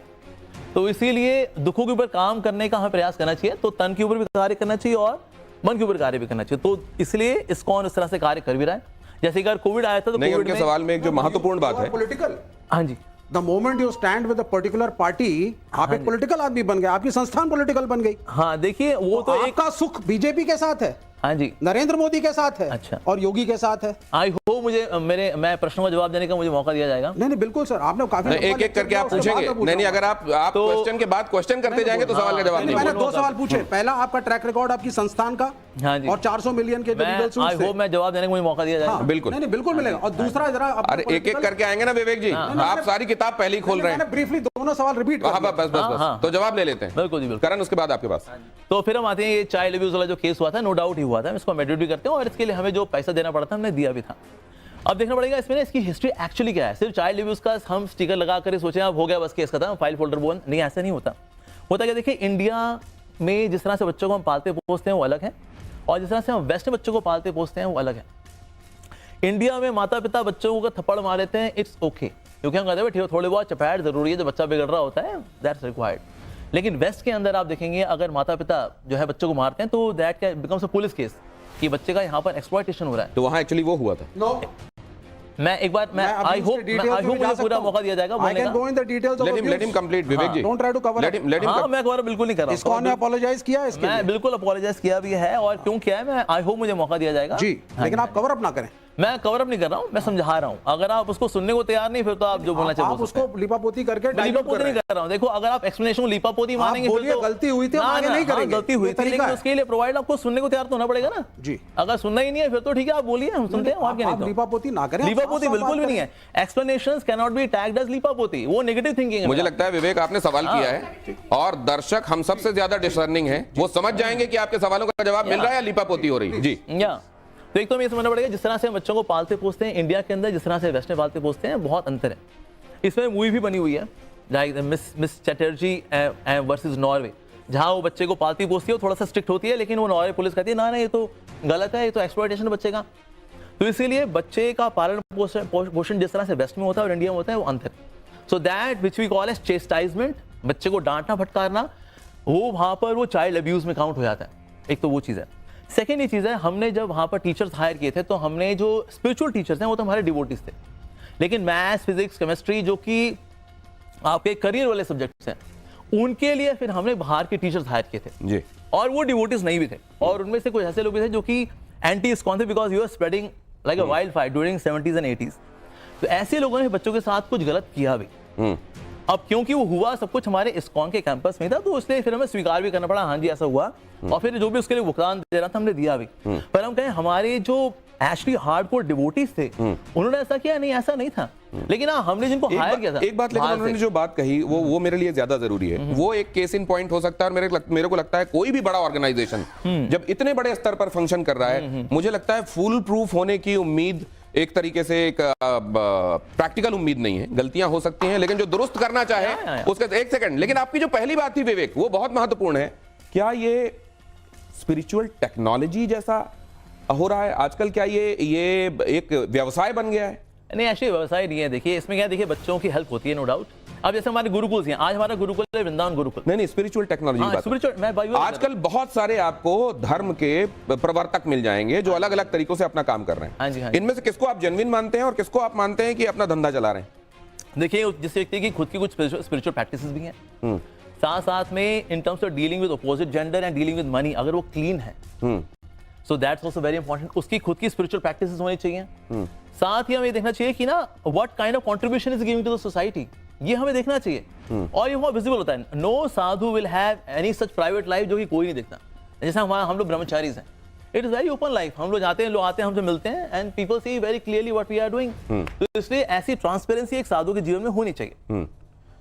तो इसीलिए दुखों के ऊपर काम करने का हमें प्रयास करना चाहिए। तो तन के ऊपर भी कार्य करना चाहिए और मन के ऊपर कार्य भी करना चाहिए। तो इसलिए इस्कॉन इस तरह से कार्य कर भी रहा है। जैसे अगर कोविड आया था, तो नहीं, कोविड उनके सवाल में एक जो महत्वपूर्ण बात है, पॉलिटिकल, हाँ जी, the moment you stand with a particular party, आप एक पॉलिटिकल आदमी बन गए, आपकी संस्थान पॉलिटिकल बन गई। हाँ देखिए, वो तो एक, आपका सुख बीजेपी के साथ है, हाँ जी, नरेंद्र मोदी के साथ है, अच्छा, और योगी के साथ है। आई होप मैं प्रश्नों का जवाब देने का मुझे मौका दिया जाएगा। नहीं बिल्कुल सर, आपने काफी एक एक करके आप पूछेंगे। नहीं, अगर आप क्वेश्चन के बाद क्वेश्चन करते जाएंगे तो सवाल का जवाब नहीं। मैंने 2 सवाल पूछे। पहला, आपका ट्रैक रिकॉर्ड आपकी संस्थान का, हाँ जी। और 400 मिलियन के जो लीगल मैं सूट्स आई थे। होप मैं जवाब देने को मुझे मौका दिया जाएगा। हाँ, बिल्कुल। नहीं बिल्कुल मिलेगा। और दूसरा जरा अरे एक एक करके आएंगे ना विवेक जी, आप सारी किताब पहले ही खोल रहे हैं। ब्रीफली दोनों सवाल रिपीट हाँ बस बस बस, तो जवाब ले लेते हैं। बिल्कुल जी, बिल्कुल। करण उसके बाद आपके पास। तो फिर हम आते हैं ये चाइल्ड अब्यूज वाला जो केस हुआ था, नो डाउट ही हुआ था, इसको हम एडिट भी करते हैं और इसके लिए हमें जो पैसा देना पड़ा था हमने दिया भी था। अब देखना पड़ेगा इसमें ना इसकी हिस्ट्री एक्चुअली क्या है। सिर्फ चाइल्ड अब्यूज का हम स्टिकर लगा कर सोचे अब हो गया बस केस खत्म, फाइल फोल्डर बोन, नहीं ऐसा नहीं होता। होता क्या, देखिए इंडिया में जिस तरह से बच्चों को हम पालते पोसते हैं वो अलग है, और जिस तरह से हम वेस्ट में बच्चों को पालते पोसते हैं वो अलग है। इंडिया में माता पिता बच्चों को थप्पड़ मार देते हैं, इट्स ओके, क्योंकि हम कहते हैं ठीक थोड़ी बहुत चपैट जरूरी है, जो बच्चा बिगड़ रहा होता है दैट्स रिक्वायर्ड। लेकिन वेस्ट के अंदर आप देखेंगे अगर माता पिता जो है बच्चों को मारते हैं तो that becomes a police case, कि बच्चे का यहाँ पर एक्सप्लॉयटेशन हो रहा है। तो वहां एक्चुअली वो हुआ था। नो, मैं एक बार मैं आई होप मुझे पूरा मौका दिया जाएगा बोलने का। Let him complete Vivek ji, don't try to cover. Let him हाँ, मैं कवर बिल्कुल नहीं कर रहा हूँ। इसको ने अपोलोजाइज किया है इसके लिए। मैं बिल्कुल अपोलोजाइज किया भी है, और क्यों किया है मैं आई होप मुझे मौका दिया जाएगा जी, लेकिन आप कवर अप ना करें। मैं कवर अप नहीं कर रहा हूँ, मैं समझा रहा हूँ। अगर आप उसको सुनने को तैयार नहीं फिर तो आप जो बोलना चाहिए आप उसको लिपापोती करके लिपापोती नहीं कर रहा हूँ। देखो अगर आप एक्सप्लेनेशन को लिपापोती मानेंगे फिर तो गलती हुई थी, आगे नहीं करेंगे। गलती हुई थी, लेकिन उसके लिए प्रोवाइड आपको सुनने को तैयार तो होना पड़ेगा ना जी। अगर सुनना ही नहीं है फिर तो ठीक है, आप बोलिए, हम सुनते हैं। वहां क्या नहीं, लिपापोती ना करें। लिपापोती बिल्कुल भी नहीं है। Explanations can not be tagged as लिपापोती, वो नेगेटिव थिंकिंग है। मुझे लगता है विवेक आपने सवाल किया है और दर्शक हम सबसे ज्यादा डिसर्निंग है, वो समझ जाएंगे कि आपके सवालों का जवाब मिल रहा है या लिपापोती हो रही है। जी या तो एक तो हमें ये समझना पड़ेगा जिस तरह से हम बच्चों को पालते पोसते हैं इंडिया के अंदर, जिस तरह से वेस्ट में पालते पोसते हैं, बहुत अंतर है। इसमें मूवी भी बनी हुई है like miss Chatterjee versus Norway, जहां वो बच्चे को पालती पोसती है, वो थोड़ा सा स्ट्रिक्ट होती है, लेकिन वो नॉर्वे पुलिस कहती है ना ये तो गलत है, ये तो एक्सप्लॉयटेशन बच्चे का। तो इसीलिए बच्चे का पालन पोषण जिस तरह से वेस्ट में होता है और इंडिया में होता है वो अंतर। So that which we call as chastisement, बच्चे को डांटना फटकारना, वो वहां पर वो चाइल्ड अब्यूज में काउंट हो जाता है। एक तो वो चीज़ है। सेकेंड ये चीज़ है, हमने जब वहाँ पर टीचर्स हायर किए थे तो हमने जो स्पिरिचुअल टीचर्स हैं वो तो हमारे डिवोटीज थे, लेकिन मैथ्स फिजिक्स केमिस्ट्री जो कि आपके करियर वाले सब्जेक्ट्स हैं उनके लिए फिर हमने बाहर के टीचर्स हायर किए थे जी, और वो डिवोटीज नहीं भी थे, और उनमें से कुछ ऐसे लोग भी थे जो कि एंटी इस्कॉन थे, because you are spreading like a wild fire during 70s and 80s। तो ऐसे लोगों ने बच्चों के साथ कुछ गलत किया भी। अब क्योंकि वो हुआ सब कुछ हमारे इस्कॉन के कैंपस में था, तो इसलिए फिर हमें स्वीकार भी करना पड़ा, हाँ जी ऐसा हुआ, और फिर जो भी उसके लिए भुगतान दे रहा था हमने दिया भी। पर हम कहें हमारे जो एक्चुअली हार्डकोर डिवोटीज थे उन्होंने ऐसा किया नहीं, ऐसा नहीं था। लेकिन हाँ हमने जिनको हायर किया था, एक बात, लेकिन उन्होंने जो बात कही वो मेरे लिए ज्यादा जरूरी है। वो एक केस इन पॉइंट हो सकता है, और मेरे को लगता है कोई भी बड़ा ऑर्गेनाइजेशन जब इतने बड़े स्तर पर फंक्शन कर रहा है, मुझे लगता है फुल प्रूफ होने की उम्मीद एक तरीके से एक प्रैक्टिकल उम्मीद नहीं है। गलतियां हो सकती हैं, लेकिन जो दुरुस्त करना चाहे उसका एक सेकंड। लेकिन आपकी जो पहली बात थी विवेक, वो बहुत महत्वपूर्ण है। क्या ये स्पिरिचुअल टेक्नोलॉजी जैसा हो रहा है आजकल? क्या ये एक व्यवसाय बन गया है? नहीं, ऐसे व्यवसाय नहीं है। देखिए इसमें क्या, देखिए बच्चों की हेल्प होती है नो डाउट। अब जैसे हमारे गुरुकुल हैं, आज हमारा गुरुकुल है वृंदावन गुरुकुल। नहीं स्पिरिचुअल टेक्नोलॉजी की बात। स्पिरिचुअल आजकल बहुत सारे आपको धर्म के प्रवर्तक मिल जाएंगे जो अलग अलग तरीकों से अपना काम कर रहे हैं। हाँ जी, हाँ। इनमें से किसको आप जेन्युइन मानते हैं और किसको आप मानते हैं कि अपना धंधा चला रहे हैं? देखिए जिस व्यक्ति की खुद की कुछ स्पिरिचुअल प्रैक्टिसेस भी हैं, साथ साथ में in terms of dealing with opposite gender and dealing with money, अगर वो क्लीन है so that's also very important. उसकी खुद की स्पिरिचुअल प्रैक्टिसेस होनी चाहिए। साथ ही हमें देखना चाहिए कि ना what kind of contribution is giving to the society, ये हमें देखना चाहिए। और ये बहुत विजिबल होता है। No sadhu will have any such private life जो कि कोई नहीं देखता। जैसे हम लोग ब्रह्मचारीज हैं, it is very open life. हम लोग जाते हैं, लोग आते हैं, हमसे मिलते हैं and people see very clearly what we are doing. तो इसलिए ऐसी ट्रांसपेरेंसी एक साधु के जीवन में होनी चाहिए।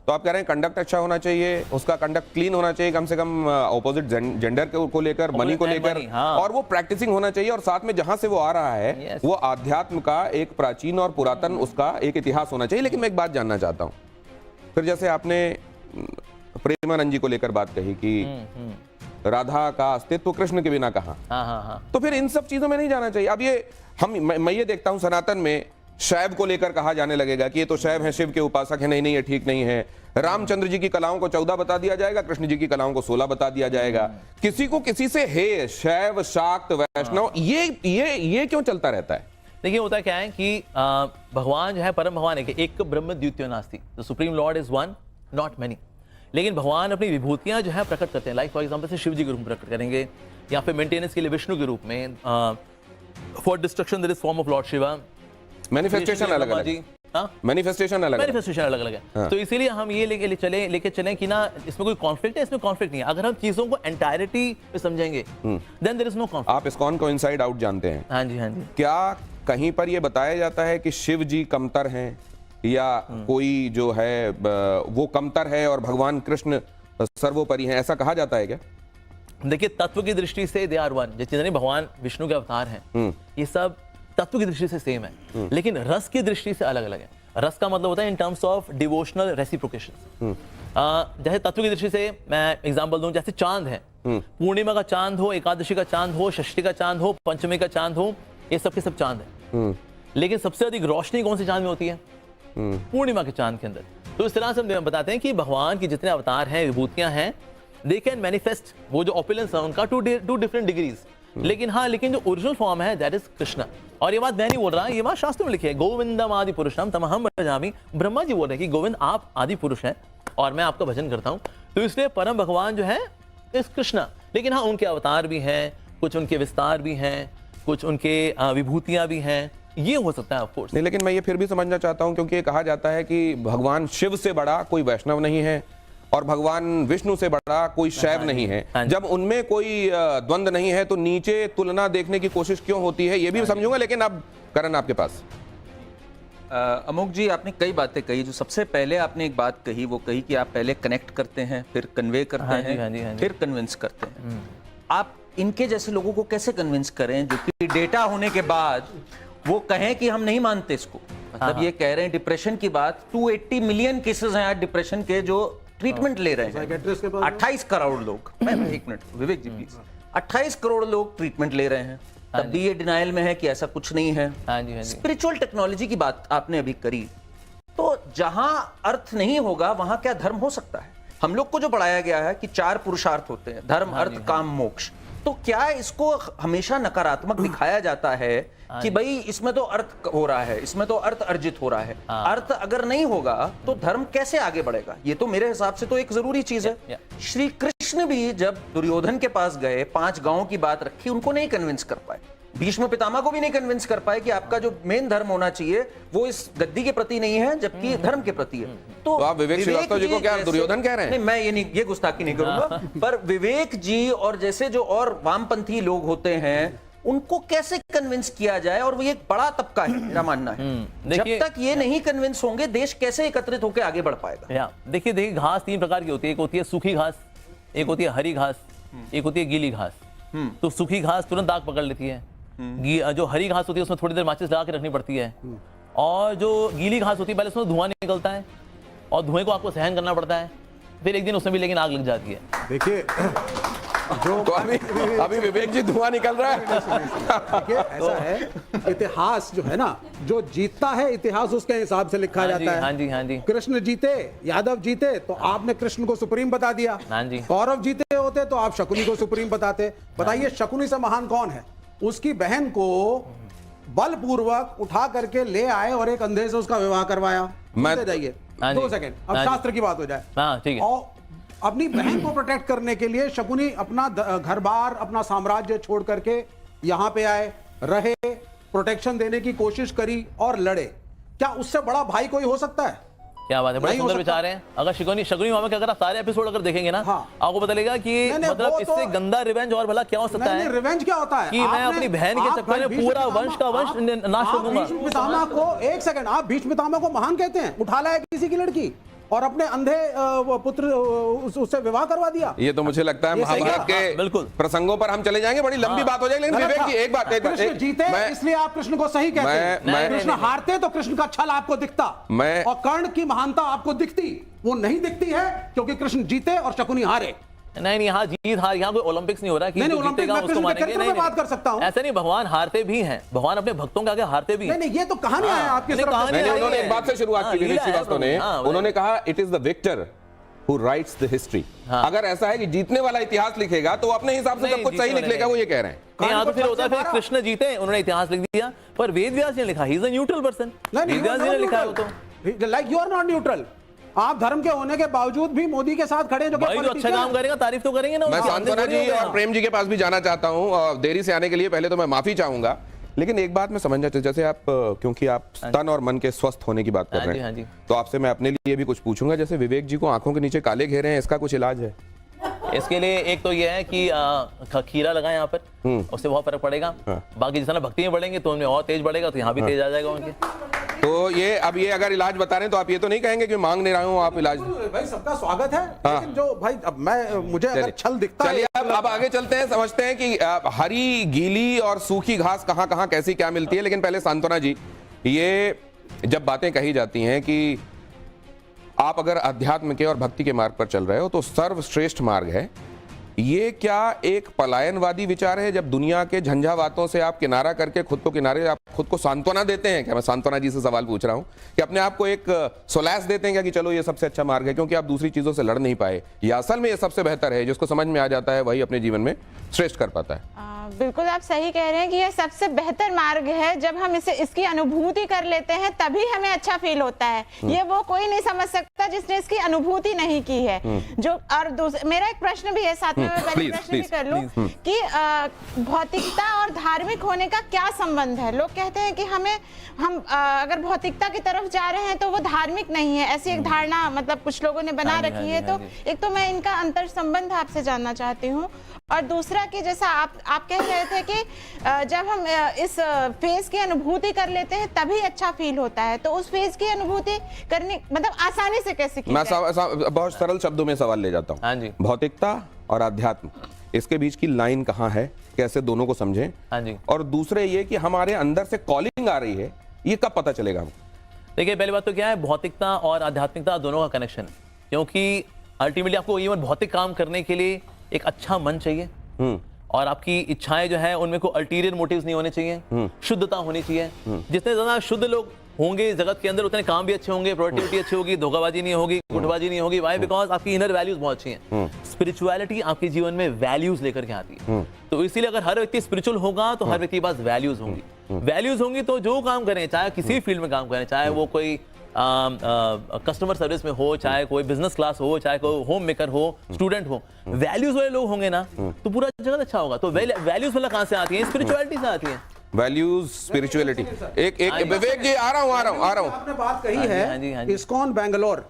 तो आप कह रहे हैं कंडक्ट अच्छा होना चाहिए, उसका कंडक्ट क्लीन होना चाहिए, कम से कम ऑपोजिट जेंडर को लेकर, मनी को लेकर, हाँ। और वो प्रैक्टिसिंग होना चाहिए। और साथ में जहां से वो आ रहा है वो आध्यात्म का एक प्राचीन और पुरातन उसका एक इतिहास होना चाहिए। लेकिन मैं एक बात जानना चाहता हूं, फिर जैसे आपने प्रेमानंद जी को लेकर बात कही कि राधा का अस्तित्व कृष्ण के बिना कहा, तो फिर इन सब चीजों में नहीं जाना चाहिए। अब ये मैं ये देखता हूं सनातन में शैव को लेकर कहा जाने लगेगा कि ये तो शैव है, शिव के उपासक है। नहीं ये ठीक नहीं है। रामचंद्र जी की कलाओं को 14 बता दिया जाएगा, कृष्ण जी की कलाओं को 16 बता दिया जाएगा। किसी को किसी से हे शैव शाक्त वैष्णव ये क्यों चलता रहता है? देखिए होता क्या है कि भगवान जो है परम भगवान है कि एक ब्रह्म द्वितीयो नास्ति, the supreme Lord is one not many. लेकिन भगवान अपनी विभूतियां जो है प्रकट करते हैं, लाइक फॉर एग्जांपल से शिव जी के रूप में प्रकट करेंगे, या फिर मेंटेनेंस के लिए विष्णु के रूप में, for destruction there is form of lord Shiva, manifestation अलग अलग। मैनिफेस्टेशन अलग है। मैनिफेस्टेशन अलग अलग है। तो इसीलिए हम ये लेके चलें कि ना इसमें कोई कॉन्फ्लिक्ट है, इसमें कॉन्फ्लिक्ट नहीं है। अगर हम चीजों को एंटायरिटी में समझेंगे then there is no conflict. आप इस्कॉन को इनसाइड आउट जानते हैं? हाँ जी, हाँ जी। क्या कहीं पर यह बताया जाता है कि शिव जी कमतर हैं या कोई जो है वो कमतर है और भगवान कृष्ण सर्वोपरि हैं, ऐसा कहा जाता है क्या? देखिए, तत्व की दृष्टि से दे आर वन। जितने भगवान विष्णु के अवतार हैं ये सब तत्व की दृष्टि से सेम है, लेकिन रस की दृष्टि से अलग अलग है। रस का मतलब होता है in terms of devotional reciprocation. जैसे तत्व की दृष्टि से मैं एग्जांपल दूं, जैसे चांद है, पूर्णिमा का चांद हो, एकादशी का चांद हो, षष्ठी का चांद हो, पंचमी का चांद हो, ये सब के सब चांद है। लेकिन सबसे अधिक रोशनी कौन से चांद में होती है? पूर्णिमा के चांद के अंदर। तो इस तरह से हम बताते हैं कि भगवान की जितने अवतार हैं, विभूतियां हैं, दे कैन मैनिफेस्ट वो जो ओपुलेंस है उनका टू डिफरेंट डिग्रीज। लेकिन हाँ, लेकिन जो ओरिजिनल फॉर्म है दैट इज कृष्ण। और ये बात मैं नहीं बोल रहा, ये बात शास्त्र में लिखी है, गोविंदम आदि पुरुषम तमहम भजामि। ब्रह्मा जी बोल रहे हैं कि गोविंद आप आदि पुरुष हैं और मैं आपका भजन करता हूँ। तो इसलिए परम भगवान जो है इस कृष्ण। लेकिन हाँ, उनके अवतार भी हैं, कुछ उनके विस्तार भी हैं, कुछ उनके विभूतियां भी हैं, ये हो सकता है ऑफ कोर्स। नहीं, लेकिन मैं ये फिर भी समझना चाहता हूं, क्योंकि ये कहा जाता है कि भगवान शिव से बड़ा कोई वैष्णव नहीं है और भगवान विष्णु से बड़ा कोई शैव नहीं है। जब उनमें कोई द्वंद्व नहीं है तो नीचे तुलना देखने की कोशिश क्यों होती है, ये भी समझूंगा। लेकिन अब करण आपके पास। अमोक जी, आपने कई बातें कही। जो सबसे पहले आपने एक बात कही, वो कही कि आप पहले कनेक्ट करते हैं, फिर कन्वे करते हैं, फिर कन्विंस करते हैं। आप इनके जैसे लोगों को कैसे कन्विंस करें जो कि डेटा होने के बाद वो कहें कि हम नहीं मानते इसको? मतलब ये कह रहे हैं डिप्रेशन की बात, 280 मिलियन केसेस हैं आज डिप्रेशन के जो ट्रीटमेंट ले रहे हैं। 28 करोड़ लोग, एक मिनट विवेक जी प्लीज, 28 करोड़ लोग ट्रीटमेंट ले रहे हैं, तब भी ये डिनाइल में है कि ऐसा कुछ नहीं है। स्पिरिचुअल टेक्नोलॉजी की बात आपने अभी करी, तो जहां अर्थ नहीं होगा वहां क्या धर्म हो सकता है? हम लोग को जो पढ़ाया गया है कि 4 पुरुषार्थ होते हैं, धर्म, अर्थ, काम, मोक्ष। तो क्या इसको हमेशा नकारात्मक दिखाया जाता है कि भाई इसमें तो अर्थ हो रहा है, इसमें तो अर्थ अर्जित हो रहा है? अर्थ अगर नहीं होगा तो धर्म कैसे आगे बढ़ेगा? ये तो मेरे हिसाब से तो एक जरूरी चीज है। श्री कृष्ण भी जब दुर्योधन के पास गए, 5 गांवों की बात रखी, उनको नहीं कन्विंस कर पाए। भीष्म पितामह को भी नहीं कन्विंस कर पाए कि आपका जो मेन धर्म होना चाहिए वो इस गद्दी के प्रति नहीं है, जबकि धर्म के प्रति है। तो आप विवेक श्रीवास्तव जी को क्या दुर्योधन कह रहे हैं? नहीं, मैं ये गुस्ताखी नहीं करूंगा। पर विवेक जी और जैसे जो और वामपंथी लोग होते हैं उनको कैसे कन्विंस किया जाए? और वो एक बड़ा तबका है, मेरा मानना है। जब तक ये नहीं कन्विंस होंगे, देश कैसे एकत्रित होकर आगे बढ़ पाएगा? देखिए, घास 3 प्रकार की होती है। एक होती है सूखी घास, एक होती है हरी घास, एक होती है गीली घास। तो सूखी घास तुरंत आग पकड़ लेती है, जो हरी घास होती है उसमें थोड़ी देर माचिस लगा के रखनी पड़ती है, और जो गीली घास होती है पहले उसमें धुआं निकलता है और धुएं को आपको सहन करना पड़ता है, फिर एक दिन उसमें भी लेकिन आग लग जाती है। देखिए, जो तो अभी विवेक जी धुआं निकल रहा है। देखिए, ऐसा है, इतिहास जो है ना, जो जीतता है इतिहास उसके हिसाब से लिखा जाता है। हाँ जी, हाँ जी। कृष्ण जीते, यादव जीते, तो आपने कृष्ण को सुप्रीम बता दिया। हाँ जी। कौरव जीते होते तो आप शकुनी को सुप्रीम बताते। बताइए, शकुनी से महान कौन है? उसकी बहन को बलपूर्वक उठा करके ले आए और एक अंधे से उसका विवाह करवाया। जाइए 2 सेकंड, अब शास्त्र की बात हो जाए। ठीक है। और अपनी बहन को प्रोटेक्ट करने के लिए शकुनी अपना घर बार, अपना साम्राज्य छोड़ करके यहाँ पे आए, रहे, प्रोटेक्शन देने की कोशिश करी और लड़े। क्या उससे बड़ा भाई कोई हो सकता है? क्या बात है, बड़े सुंदर विचार हैं। अगर शकुनी मामा के अगर आप सारे एपिसोड अगर देखेंगे ना, आपको पता लगेगा कि मतलब इससे गंदा रिवेंज और भला क्या हो सकता है। रिवेंज क्या होता है? कि मैं अपनी बहन के चक्कर में पूरा वंश का वंश नाश कर दूंगा। भीष्म पितामह को, एक सेकंड, आप भीष्म पितामह को महान कहते हैं? उठा लाया किसी की लड़की और अपने अंधे पुत्र उससे विवाह करवा दिया। ये तो मुझे लगता है महाभारत के बिल्कुल प्रसंगों पर हम चले जाएंगे, बड़ी लंबी बात हो जाएगी। लेकिन विवेक जी एक बात, कृष्ण जीते इसलिए आप कृष्ण को सही कहते हैं। कृष्ण हारते तो कृष्ण का छल आपको दिखता, और कर्ण की महानता आपको दिखती। वो नहीं दिखती है क्योंकि कृष्ण जीते और शकुनी हारे। नहीं, यहाँ जीत हार, यहाँ कोई ओलंपिक्स नहीं हो रहा कि जीतेगा उसको मानेंगे। नहीं, बात कर सकता हूँ। ऐसा नहीं, भगवान हारते भी हैं, भगवान अपने भक्तों के आगे हारते भी हैं। नहीं, ये तो कहानी है आपकी तरफ से। उन्होंने एक बात से शुरुआत की, विवेक श्रीवास्तव ने, उन्होंने कहा it is the victor who writes the history. अगर ऐसा है कि जीतने वाला इतिहास लिखेगा तो अपने हिसाब से सब कुछ सही लिख लेगा, वो ये कह रहे हैं। यहाँ तो फिर होता है, फिर कृष्ण जीते, उन्होंने इतिहास लिख दिया, पर वेद व्यास ने लिखा, he is a neutral person. Ved Vyas ने लिखा है वो तो। Like you are not neutral. आप धर्म के होने के बावजूद भी मोदी के साथ खड़े, जो भाई जो अच्छा काम करेगा तारीफ तो करेंगे ना। मैं सांत्वना जी और प्रेम जी के पास भी जाना चाहता हूं, देरी से आने के लिए पहले तो मैं माफी चाहूंगा। लेकिन एक बात मैं समझना चाहता, जैसे आप क्योंकि आप तन और मन के स्वस्थ होने की बात कर रहे हैं, तो आपसे मैं अपने लिए भी कुछ पूछूंगा। जैसे विवेक जी को आंखों के नीचे काले घेरे हैं, इसका कुछ इलाज है? इसके लिए एक तो ये है कि खीरा लगाएं यहाँ पर, उससे बहुत फर्क पड़ेगा। बाकी जितना भक्ति में बढ़ेंगे तो उनमें और तेज बढ़ेगा, तो यहाँ भी तेज आ जाएगा उनके। तो ये अब ये अगर इलाज बता रहे हैं तो आप ये तो नहीं कहेंगे कि मांग नहीं रहा हूँ आप इलाज? भाई सबका स्वागत है, लेकिन जो भाई अब मुझे अगर छल दिखता है। चलिए अब आगे चलते हैं, समझते हैं कि हरी, गीली और सूखी घास कहाँ कहाँ कैसी क्या मिलती है। लेकिन पहले सांत्वना जी, ये जब बातें कही जाती हैं कि आप अगर अध्यात्म के और भक्ति के मार्ग पर चल रहे हो तो सर्वश्रेष्ठ मार्ग है, ये क्या एक पलायनवादी विचार है? जब दुनिया के झंझावातों से आप किनारा करके खुद को सांत्वना देते हैं क्या? मैं सांत्वना जी से सवाल पूछ रहा हूं कि अपने आप को एक सोलैस देते हैं क्या कि चलो ये सबसे अच्छा मार्ग है क्योंकि आप दूसरी चीजों से लड़ नहीं पाए, या असल में ये सबसे बेहतर है, जिसको समझ में आ जाता है वही अपने जीवन में श्रेष्ठ कर पाता है? बिल्कुल आप सही कह रहे हैं कि ये सबसे बेहतर मार्ग है। जब हम इसकी अनुभूति कर लेते हैं तभी हमें अच्छा फील होता है। ये वो कोई नहीं समझ सकता जिसने इसकी अनुभूति नहीं की है। जो और मेरा एक प्रश्न भी है साथ में, मैं पहले प्रश्न भी कर लूं कि भौतिकता और धार्मिक होने का क्या संबंध है? लोग कहते हैं कि हम अगर भौतिकता की तरफ जा रहे हैं तो वो धार्मिक नहीं है, ऐसी एक धारणा मतलब कुछ लोगों ने बना रखी है। तो एक तो मैं इनका अंतर संबंध आपसे जानना चाहती हूँ, और दूसरा कि जैसा आप कह रहे थे कि जब हम इस फेज की अनुभूति कर लेते हैं तभी अच्छा फील होता है, तो उस फेज की अनुभूति करने मतलब आसानी से कैसे की जाए? बहुत सरल शब्दों में सवाल ले जाता हूँ। भौतिकता और अध्यात्म, इसके बीच की लाइन कहाँ है, कैसे दोनों को समझें? और दूसरे ये कि हमारे अंदर से कॉलिंग आ रही है, ये कब पता चलेगा हमको? देखिए पहली बात तो क्या है, भौतिकता और आध्यात्मिकता दोनों का कनेक्शन, क्योंकि अल्टीमेटली आपको इवन भौतिक काम करने के लिए एक अच्छा मन चाहिए, और आपकी इच्छाएं जो है उनमें कोई अल्टीरियर मोटिव्स नहीं होने चाहिए, शुद्धता होनी चाहिए। जितने ज्यादा शुद्ध लोग होंगे जगत के अंदर उतने काम भी अच्छे होंगे, प्रोडक्टिविटी अच्छी होगी, धोखाबाजी नहीं होगी, गुटबाजी नहीं होगी। वाई? बिकॉज आपकी इनर वैल्यूज बहुत अच्छी हैं। स्पिरिचुअलिटी आपके जीवन में वैल्यूज लेकर के आती है। तो इसीलिए अगर हर व्यक्ति स्पिरिचुअल होगा तो हर व्यक्ति के पास वैल्यूज होंगी। वैल्यूज होंगी तो जो काम करें, चाहे किसी फील्ड में काम करें, चाहे वो कोई कस्टमर सर्विस में हो, चाहे कोई बिजनेस क्लास हो, चाहे कोई होम मेकर हो, स्टूडेंट हो, वैल्यूज वाले लोग होंगे ना तो पूरा जगत अच्छा होगा। तो वैल्यूज वाला कहां से आती है? स्पिरिचुअलिटी से आती है। Values, spirituality. एक विवेक जी आ रहा हूं। आपने बात कही है इस्कॉन बैंगलोर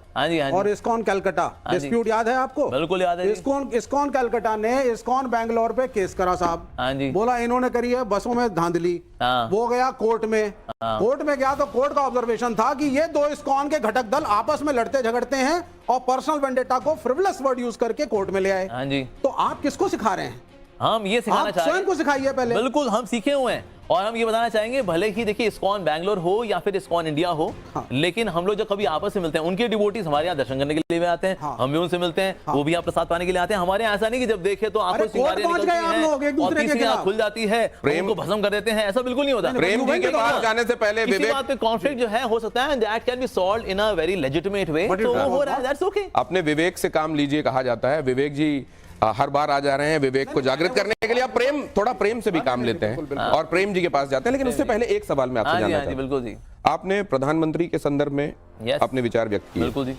और इस्कॉन कलकत्ता, डिस्प्यूट याद है आपको? बिल्कुल याद है। इस्कॉन कलकत्ता ने इस्कॉन बैंगलोर पे केस करा साहब, बोला इन्होंने करी है बसों में धांधली। वो गया कोर्ट में, कोर्ट में गया तो कोर्ट का ऑब्जर्वेशन था कि ये दो इस्कॉन के घटक दल आपस में लड़ते झगड़ते हैं और पर्सनल वेंडेटा को फ्रिवलेस वर्ड यूज करके कोर्ट में ले आए। तो आप किसको सिखा रहे हैं? हम ये सिखाना चाहते हैं, स्वयं को सिखाइए पहले। बिल्कुल हम सीखे हुए हैं, और हम ये बताना चाहेंगे भले ही देखिए इस्कॉन बैंगलोर हो या फिर इस्कॉन इंडिया हो, लेकिन हम लोग जब कभी आपस में मिलते हैं, उनके डिवोटीज हमारे यहाँ दर्शन करने के लिए भी आते हैं, हम भी उनसे मिलते हैं, वो भी यहाँ प्रसाद पाने के लिए आते हैं। हमारे यहाँ ऐसा नहीं कि जब देखे तो आंखों सिंगारियां निकलती हैं और किसी की आंख खुल जाती है, प्रेम को भस्म कर देते हैं, ऐसा बिल्कुल नहीं होता। प्रेम जी के पास जाने से पहले विवेक बात पे कॉन्फ्लिक्ट जो है हो सकता है, that can be solved in a very legitimate way, तो वो हो रहा है, दैट्स ओके। अपने विवेक से काम लीजिए कहा जाता है। विवेक जी हर बार आ जा रहे हैं विवेक को जागृत करने के लिए। आप थोड़ा प्रेम से भी काम लेते हैं और प्रेम जी के पास जाते हैं। लेकिन उससे पहले एक सवाल मैं आपसे जानना चाहता हूं। बिल्कुल जी। आपने प्रधानमंत्री के संदर्भ में अपने विचार व्यक्त किए। बिल्कुल जी।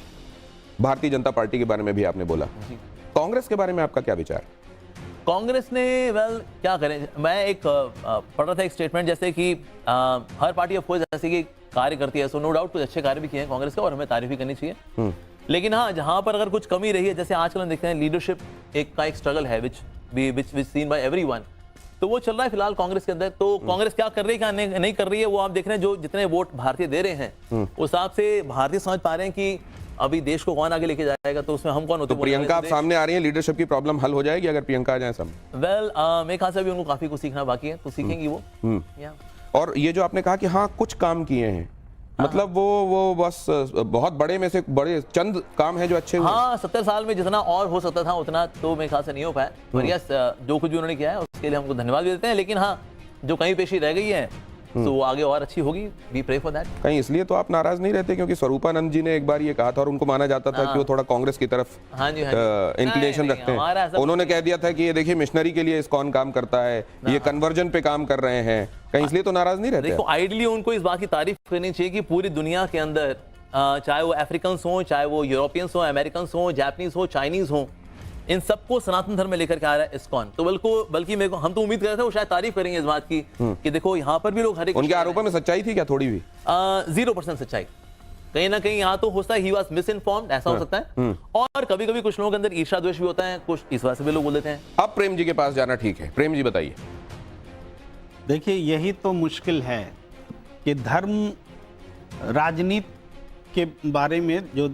भारतीय जनता पार्टी के बारे में भी आपने बोला। कांग्रेस के बारे में आपका क्या विचार? कांग्रेस ने क्या करें, मैं एक पढ़ रहा था एक स्टेटमेंट, जैसे कि हर पार्टी ऑफ कोर्स जैसे कि कार्य करती है, सो नो डाउट कुछ अच्छे कार्य भी किए हैं कांग्रेस के और हमें तारीफ भी करनी चाहिए। लेकिन हाँ, जहां पर अगर कुछ कमी रही है, जैसे आजकल हम देखते हैं लीडरशिप एक स्ट्रगल है विच सीन बाय एवरीवन, तो वो चल रहा है फिलहाल कांग्रेस के अंदर। तो कांग्रेस क्या कर रही है क्या नहीं कर रही है, वो आप देख रहे हैं। जो जितने वोट भारतीय दे रहे हैं उस हिसाब से भारतीय समझ पा रहे हैं कि अभी देश को कौन आगे लेके जाएगा, तो उसमें हम कौन होते हैं। तो प्रियंका आप सामने आ रही हैं, लीडरशिप की प्रॉब्लम हल हो जाएगी अगर प्रियंका आ जाए सब? मेरे ख्याल से अभी उनको काफी कुछ सीखना बाकी है, तो सीखेंगी वो। और ये जो आपने कहा कि हाँ कुछ काम किए हैं, मतलब वो बस बहुत बड़े में से बड़े चंद काम है जो अच्छे हुए। हाँ, 70 साल में जितना और हो सकता था उतना तो मेरे ख्याल से नहीं हो पाया, पर यस जो कुछ भी उन्होंने किया है उसके लिए हमको धन्यवाद भी देते हैं। लेकिन हाँ, जो कहीं पेशी रह गई है तो वो आगे और अच्छी होगी, वी प्रे फॉर दैट। कहीं इसलिए तो आप नाराज नहीं रहते क्योंकि स्वरूपानंद जी ने एक बार ये कहा था और उनको माना जाता था कि वो थोड़ा कांग्रेस की तरफ इंक्लिनेशन रखते हैं। उन्होंने कह दिया था कि ये देखिए मिशनरी के लिए इस्कॉन काम करता है, ये कन्वर्जन पे काम कर रहे हैं, कहीं इसलिए तो नाराज नहीं रहते? देखो, आइडियली उनको इस बात की तारीफ करनी चाहिए कि पूरी दुनिया के अंदर चाहे वो अफ्रीकन्स हो, चाहे वो यूरोपियंस हो, अमेरिकन्स हो, जापानीज हो, चाइनीज हो, इन सबको सनातन धर्म में लेकर के आ रहा है इस्कॉन। तो बल्कि मेरे को हम तो उम्मीद कर रहे थे वो शायद तारीफ करेंगे इस बात की कि देखो यहाँ पर भी लोग हरे उनके आरोपों में सच्चाई थी क्या थोड़ी भी? 0% सच्चाई। कहीं ना कहीं यहाँ तो हो सकता है ही वाज मिसइन्फॉर्म्ड, ऐसा हो सकता है। और कभी कभी कुछ लोगों के अंदर ईर्ष्या द्वेष भी होता है, कुछ इस वजह से भी लोग बोल देते हैं। अब प्रेम जी के पास जाना ठीक है। प्रेम जी बताइए। देखिए, यही तो मुश्किल है कि धर्म राजनीति के बारे में जो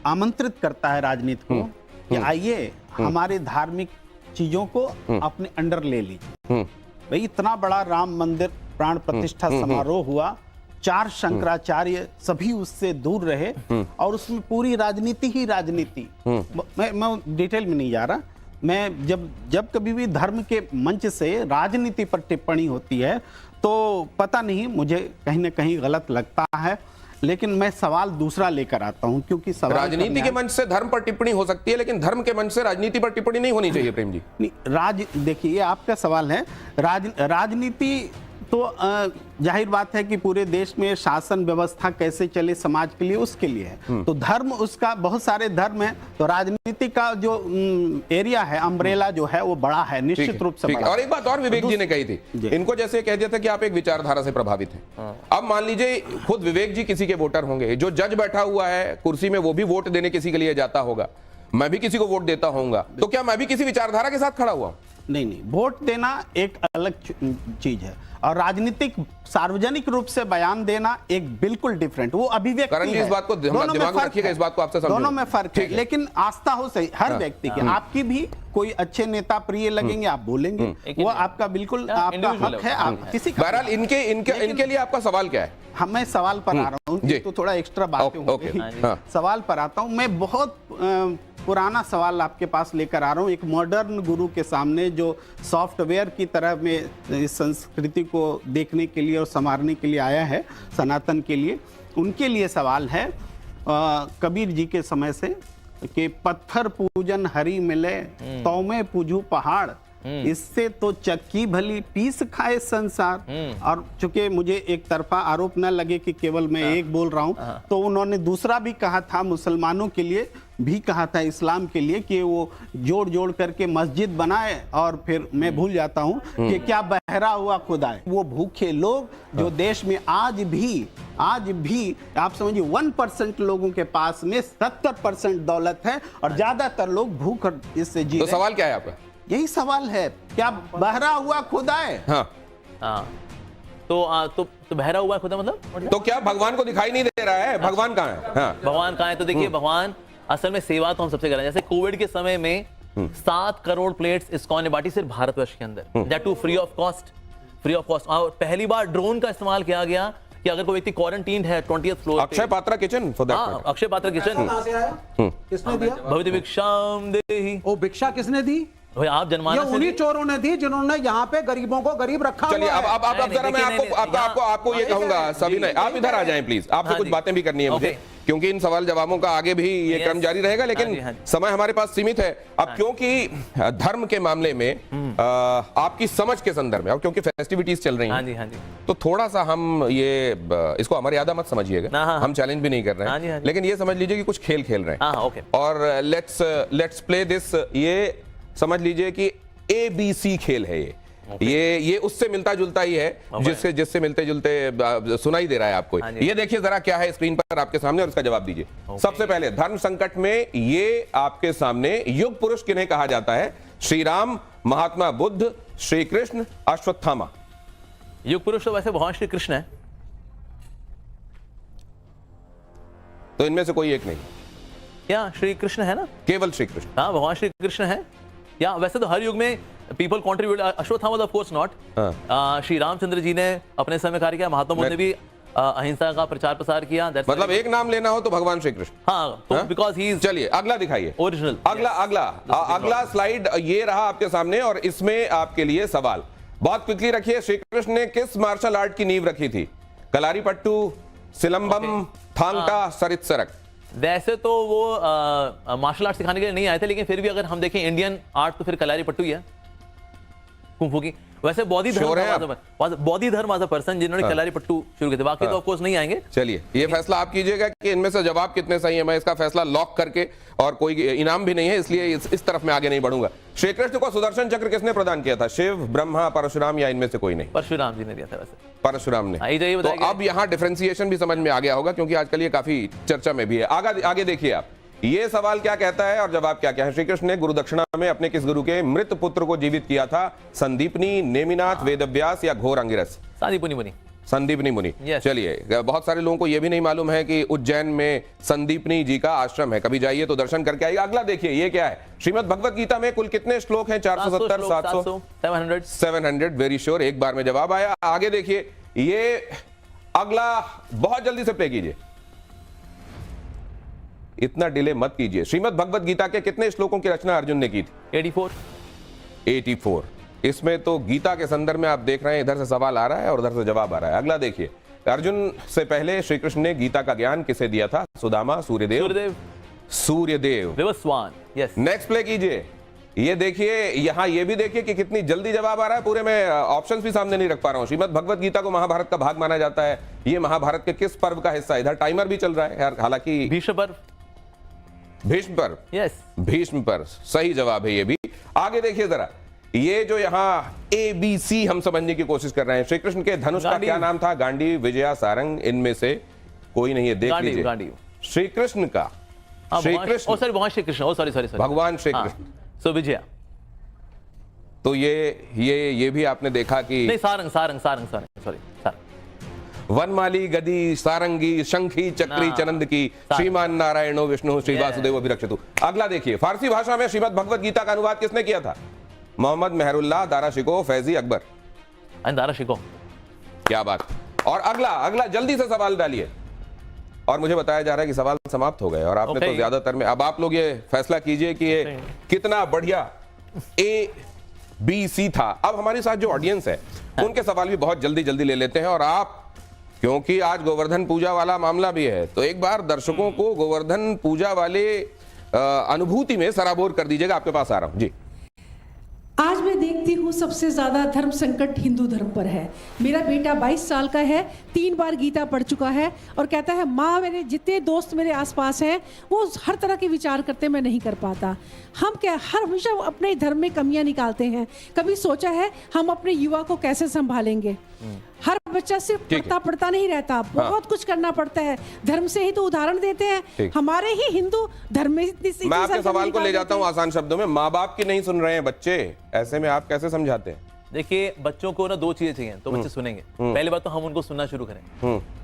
आमंत्रित करता है राजनीति को कि आइए हमारे धार्मिक चीजों को अपने अंडर ले लीजिए। भाई, इतना बड़ा राम मंदिर प्राण प्रतिष्ठा समारोह हुआ, 4 शंकराचार्य सभी उससे दूर रहे और उसमें पूरी राजनीति ही राजनीति। मैं डिटेल में नहीं जा रहा। मैं जब कभी भी धर्म के मंच से राजनीति पर टिप्पणी होती है तो पता नहीं, मुझे कहीं ना कहीं गलत लगता है, लेकिन मैं सवाल दूसरा लेकर आता हूँ। क्योंकि सवाल राजनीति के मंच से धर्म पर टिप्पणी हो सकती है, लेकिन धर्म के मंच से राजनीति पर टिप्पणी नहीं होनी चाहिए। प्रेम जी, देखिए, ये आपका सवाल है। राजनीति तो जाहिर बात है कि पूरे देश में शासन व्यवस्था कैसे चले समाज के लिए, उसके लिए है। तो धर्म, उसका बहुत सारे धर्म है, तो राजनीति का जो एरिया है, अम्ब्रेला जो है, वो बड़ा है, निश्चित रूप से बड़ा। और एक बात और विवेक जी ने कही थी, इनको जैसे कह दिया था कि आप एक विचारधारा से प्रभावित हैं। अब मान लीजिए खुद विवेक जी किसी के वोटर होंगे, जो जज बैठा हुआ है कुर्सी में, वो भी वोट देने किसी के लिए जाता होगा, मैं भी किसी को वोट देता होऊंगा, तो क्या मैं भी किसी विचारधारा के साथ खड़ा हुआ? नहीं, वोट देना एक अलग चीज है और राजनीतिक सार्वजनिक रूप से बयान देना एक बिल्कुल डिफरेंट, वो अभिव्यक्ति है। इस बात को दिमाग में रखिएगा, इस बात को आपसे समझो। दोनों में फर्क है, लेकिन आस्था हो सही हर व्यक्ति की। आपकी भी कोई अच्छे नेता प्रिय लगेंगे, आप बोलेंगे, वो आपका बिल्कुल आपका हक है। आप किसी का, बहरहाल इनके लिए आपका सवाल क्या है? मैं सवाल पर आ रहा हूँ, तो थोड़ा एक्स्ट्रा बातें हो गई। सवाल पर आता हूँ मैं। बहुत पुराना सवाल आपके पास लेकर आ रहा हूँ, एक मॉडर्न गुरु के सामने जो सॉफ्टवेयर की तरह में इस संस्कृति को देखने के लिए और संवारने के लिए आया है, सनातन के लिए। उनके लिए सवाल है कबीर जी के समय से कि पत्थर पूजन हरि मिले तो में पूजू पहाड़, इससे तो चक्की भली पीस खाए संसार। और चूंकि मुझे एक तरफा आरोप न लगे कि केवल मैं एक बोल रहा हूं, तो उन्होंने दूसरा भी कहा था, मुसलमानों के लिए भी कहा था, इस्लाम के लिए, कि वो जोड़ जोड़ करके मस्जिद बनाए। और फिर मैं भूल जाता हूं कि क्या बहरा हुआ खुदाए। वो भूखे लोग जो देश में आज भी आप समझिए 1% लोगों के पास में 70% दौलत है और ज्यादातर लोग भूख इससे जी। तो सवाल क्या है आपका? यही सवाल है, क्या बहरा हुआ खुदा है? हाँ। तो बहरा हुआ खुदा मतलब? तो क्या भगवान को दिखाई नहीं दे रहा है? भगवान कहाँ है? हाँ। भगवान कहाँ है? तो देखिए, भगवान असल में सेवा तो हम सबसे कर रहे हैं। जैसे कोविड के समय में 7 करोड़ प्लेट्स इस्कॉन ने बांटी सिर्फ भारतवर्ष के अंदर, that too free of cost. और पहली बार ड्रोन का इस्तेमाल किया गया कि अगर कोई व्यक्ति क्वारंटीन है 20th floor, Akshay Patra kitchen for that. Akshay Patra kitchen कहाँ से आया? किसने दिया? भवित भिक्षाम देहि। ओ, भिक्षा किसने दी? भाई आप जनमानस ये उन्हीं चोरों ने दी जिन्होंने यहाँ पे गरीबों को गरीब रखा। चलिए, अब जरा मैं आपको ये कहूंगा, सभी नहीं, आप इधर आ जाएं प्लीज, आपसे कुछ बातें भी करनी है मुझे, क्योंकि इन सवाल जवाबों का आगे भी ये क्रम जारी रहेगा, लेकिन समय हमारे पास सीमित है। अब क्योंकि धर्म के मामले में आपकी समझ के संदर्भ में, अब क्योंकि फेस्टिविटीज चल रही हैं, तो थोड़ा सा हम ये इसको अमर्यादा मत समझिएगा, हम चैलेंज भी नहीं कर रहे हैं, लेकिन ये समझ लीजिए कि कुछ खेल खेल रहे हैं। और लेट्स प्ले दिस, ये समझ लीजिए कि ABC खेल है ये उससे मिलता जुलता ही है, जिससे मिलते जुलते सुनाई दे रहा है आपको। ये देखिए जरा क्या है स्क्रीन पर आपके सामने और इसका जवाब दीजिए। सबसे पहले धर्म संकट में ये आपके सामने युग पुरुष किन्हें कहा जाता है? श्री राम, महात्मा बुद्ध, श्री कृष्ण, अश्वत्थामा। युग पुरुष तो वैसे भगवान श्री कृष्ण है, तो इनमें से कोई एक नहीं। क्या श्री कृष्ण है ना? केवल श्री कृष्ण। हाँ, भगवान श्री कृष्ण है। या वैसे तो हर युग में people contribute, Ashwatthama of course not. Shri Ramchandra ji ने अपने समय कार्य किया, महात्मा बुद्ध ने भी अहिंसा का प्रचार प्रसार किया। मतलब एक नाम लेना हो तो भगवान श्री कृष्ण। हाँ, तो बिकॉज ही। चलिए अगला दिखाइए, ओरिजिनल। अगला स्लाइड ये रहा आपके सामने, और इसमें आपके लिए सवाल बहुत क्विकली रखिए। श्री कृष्ण ने किस मार्शल आर्ट की नींव रखी थी? कलारीपट्टू, सिलंबम, थांगटा, सरित्सरक। वैसे तो वो मार्शल आर्ट सिखाने के लिए नहीं आए थे, लेकिन फिर भी अगर हम देखें इंडियन आर्ट तो फिर कलारीपट्टू ही है, कुंफू की। वैसे बौद्ध धर्म एज अ पर्सन जिन्होंने कलारी पट्टू शुरू किए थे, बाकी तो ऑफ कोर्स नहीं आएंगे। चलिए ये फैसला आप कीजिएगा कि इनमें से जवाब कितने सही है। मैं इसका फैसला लॉक करके, और कोई इनाम भी नहीं है इसलिए इस तरफ मैं आगे नहीं बढ़ूंगा। श्री कृष्ण को सुदर्शन चक्र किसने प्रदान किया था? शिव, ब्रह्मा, परशुराम या इनमें से कोई नहीं? परशुराम जी ने दिया था वैसे। परशुराम ने। तो अब यहाँ डिफरेंशिएशन भी समझ में आ गया होगा, क्योंकि आजकल ये काफी चर्चा में भी है। आगे देखिए आप, ये सवाल क्या कहता है और जवाब क्या क्या है। श्री कृष्ण ने गुरु दक्षिणा में अपने किस गुरु के मृत पुत्र को जीवित किया था? संदीपनी, नेमिनाथ, वेदव्यास या घोर अंगिरस? संदीपनी मुनि। संदीपनी मुनि। चलिए, बहुत सारे लोगों को यह भी नहीं मालूम है कि उज्जैन में संदीपनी जी का आश्रम है, कभी जाइए तो दर्शन करके आइए। अगला देखिए, ये क्या है? श्रीमद् भगवत गीता में कुल कितने श्लोक हैं? 470, 700, 700। वेरी श्योर, एक बार में जवाब आया। आगे देखिए, ये अगला बहुत जल्दी से प्ले कीजिए, इतना डिले मत कीजिए। श्रीमद् भगवत गीता के कितने श्लोकों की रचना अर्जुन ने की थी? 84। इसमें तो गीता के संदर्भ में आप देख रहे हैं, इधर से सवाल आ रहा है और उधर से जवाब आ रहा है। अगला देखिए, अर्जुन से पहले श्री कृष्ण ने गीता का ज्ञान किसे दिया था? Sudama, Suryadev. Yes. Next play कीजिए, ये देखिए, यहां ये भी देखिए कि कितनी जल्दी जवाब आ रहा है। पूरे में ऑप्शंस भी सामने नहीं रख पा रहा हूं। श्रीमद् भगवत गीता को महाभारत का भाग माना जाता है। ये महाभारत के किस पर्व का हिस्सा है? इधर टाइमर भी चल रहा है, हालांकि भीष्म पर्व। यस, भीष्म पर्व सही जवाब है ये भी। आगे देखिए जरा, ये जो यहाँ ABC हम समझने की कोशिश कर रहे हैं। श्री कृष्ण के धनुष का क्या नाम था? गांडीव, विजया, सारंग, इनमें से कोई नहीं है। देख लीजिए, श्री कृष्ण का, श्री कृष्ण, भगवान श्री कृष्ण, सॉरी भगवान श्री कृष्ण, सो विजया। तो ये भी आपने देखा कि नहीं, सारंग, सॉरी। वनमाली, गदी, सारंगी, शंखी, चक्री, चनंद की, श्रीमान नारायणो विष्णु श्री वासुदेव अभिरक्षतु। अगला देखिए, फारसी भाषा में श्रीमद् भगवत गीता का अनुवाद किसने किया था? मोहम्मद मेहरुल्लाह, दारा शिको, फैजी, अकबर? दारा शिको। क्या बात। और अगला जल्दी से सवाल डालिए। और मुझे बताया जा रहा है कि सवाल समाप्त हो गए और आपने तो ज्यादातर में। अब आप लोग ये फैसला कीजिए कि ये कितना बढ़िया ABC था। अब हमारे साथ जो ऑडियंस है उनके सवाल भी बहुत जल्दी ले लेते हैं। और आप, क्योंकि आज गोवर्धन पूजा वाला मामला भी है, तो एक बार दर्शकों को गोवर्धन पूजा वाले अनुभूति में सराबोर कर दीजिएगा। आपके पास आ रहा हूं जी। आज मैं देखती हूँ सबसे ज़्यादा धर्म संकट हिंदू धर्म पर है। मेरा बेटा 22 साल का है, 3 बार गीता पढ़ चुका है और कहता है माँ, मेरे जितने दोस्त मेरे आसपास हैं वो हर तरह के विचार करते, मैं नहीं कर पाता। हम क्या हमेशा अपने धर्म में कमियां निकालते हैं। कभी सोचा है हम अपने युवा को कैसे संभालेंगे? हर बच्चा सिर्फ पढ़ता नहीं रहता, बहुत कुछ करना पड़ता है। धर्म से ही तो उदाहरण देते हैं। हमारे ही हिंदू धर्म में मैं आपके सवाल को ले जाता हूं आसान शब्दों में। माँ बाप की नहीं सुन रहे हैं बच्चे, ऐसे में आप कैसे समझाते हैं? देखिए, बच्चों को ना 2 चीजें चाहिए तो बच्चे सुनेंगे। पहली बात तो हम उनको सुनना शुरू करें।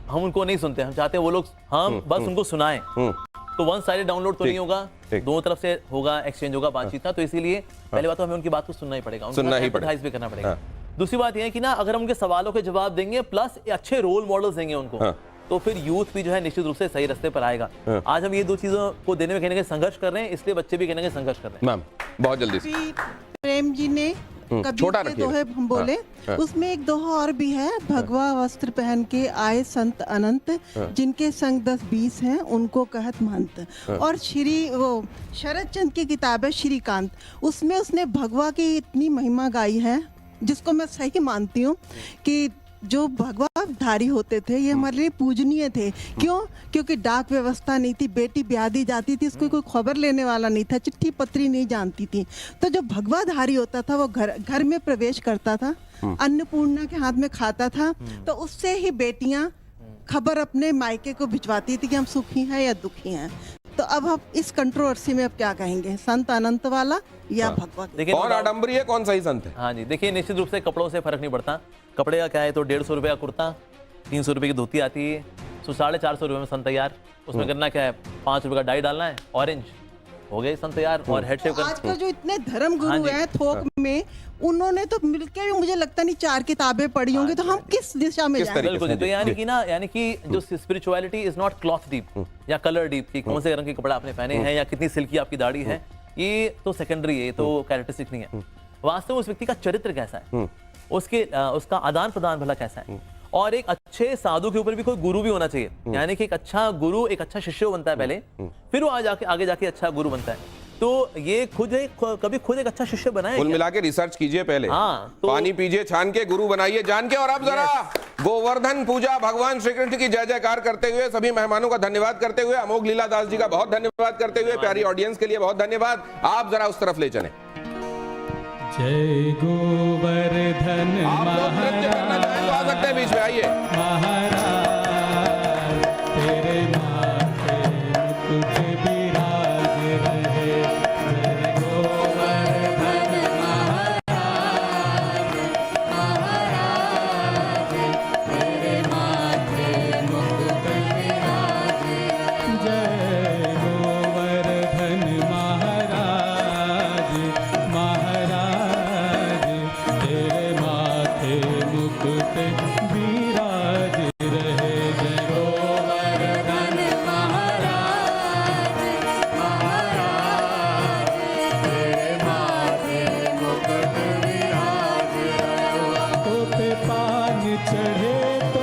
हम उनको नहीं सुनते, हम चाहते हैं वो लोग, हम बस उनको सुनाएं। तो वन साइडेड डाउनलोड तो नहीं होगा, दोनों तरफ से होगा, एक्सचेंज होगा, बातचीत का। तो इसीलिए पहली बात तो हमें उनकी बात को सुनना ही पड़ेगा, सुनना ही पड़ेगा, भी करना पड़ेगा। दूसरी बात यह है कि ना, अगर हम उनके सवालों के जवाब देंगे प्लस अच्छे रोल मॉडल्स देंगे उनको, तो फिर यूथ भी जो है निश्चित रूप से सही रास्ते पर आएगा। आज हम ये 2 चीजों को देने में कहने के संघर्ष कर रहे हैं, इसलिए बच्चे भी कहने के संघर्ष कर रहे हैं। मैम बहुत जल्दी से। प्रेम जी ने छोटा कबीर के दोहे हम बोले, उसमें एक दोहा और भी है, भगवा वस्त्र पहन के आए संत अनंत, जिनके संग 10-20 हैं उनको कहत महंत। और शरद चंद्र की किताब है श्रीकांत, उसमें उसने भगवा की इतनी महिमा गाई है, जिसको मैं सही मानती हूँ कि जो भगवाधारी होते थे ये हमारे लिए पूजनीय थे। क्यों? क्योंकि डाक व्यवस्था नहीं थी, बेटी ब्याह दी जाती थी, उसको कोई खबर लेने वाला नहीं था, चिट्ठी पत्री नहीं जानती थी। तो जो भगवाधारी होता था वो घर में प्रवेश करता था, अन्नपूर्णा के हाथ में खाता था, तो उससे ही बेटियां खबर अपने मायके को भिजवाती थी कि हम सुखी हैं या दुखी हैं। तो अब हम इस कंट्रोवर्सी में अब क्या कहेंगे, संत अनंत वाला या भगवत? देखिए, कौन आडंबरी है, कौन सही संत है? हाँ जी, देखिए, निश्चित रूप से कपड़ों से फर्क नहीं पड़ता। कपड़े का क्या है, तो 150 रुपये का कुर्ता, 300 रुपये की धोती आती है, तो 450 रुपये में सन तैयार। उसमें करना क्या है, 5 रुपये का डाई डालना है, ऑरेंज, हो गए सन तैयार। और हेड शेव करना। आजकल जो इतने धर्म गुरु हैं थोक में, उन्होंने तो मिलकर भी मुझे लगता नहीं 4 किताबें पढ़ी होंगी, तो हम किस दिशा में जाएं? बिल्कुल। तो यानी कि जो spirituality is not cloth deep या कलर डीप, कि कौन से रंग के कपड़ा आपने पहने हैं या कितनी सिल्की आपकी दाढ़ी है, ये तो सेकेंडरी है, ये तो कैरेक्टरिस्टिक नहीं है। वास्तव में उस व्यक्ति का चरित्र कैसा है, उसका आदान प्रदान भला कैसा है। और एक अच्छे साधु के ऊपर भी कोई गुरु भी होना चाहिए। यानी कि एक अच्छा गुरु एक अच्छा शिष्य बनता है पहले, फिर वो आगे जाके अच्छा गुरु बनता है। तो ये कभी खुद एक अच्छा शिष्य बनाए कुल मिला के रिसर्च कीजिए पहले। हाँ, तो पानी पीजिए छान के, गुरु बनाइए जान के। और अब जरा गोवर्धन पूजा भगवान श्री कृष्ण की जय जयकार करते हुए, सभी मेहमानों का धन्यवाद करते हुए, अमोघ लीला दास जी का बहुत धन्यवाद करते हुए, प्यारी ऑडियंस के लिए बहुत धन्यवाद। आप जरा उस तरफ ले चलें। जय गोवर्धन आप लोग नृत्य करना चाहें तो आ सकते हैं बीच में, आइए। महाराज तेरे माथे मुकुट विराज रहे। जय गोवर्धन महाराज, महाराज तेरे माथे मुकुट विराज। जय गोवर्धन महाराज, महाराज तेरे माथे मुकुट विराज रहे। जय गोवर्धन महाराज, महाराज तेरे माथे मुकुट विराज रहे। तो पे पान चढ़े तो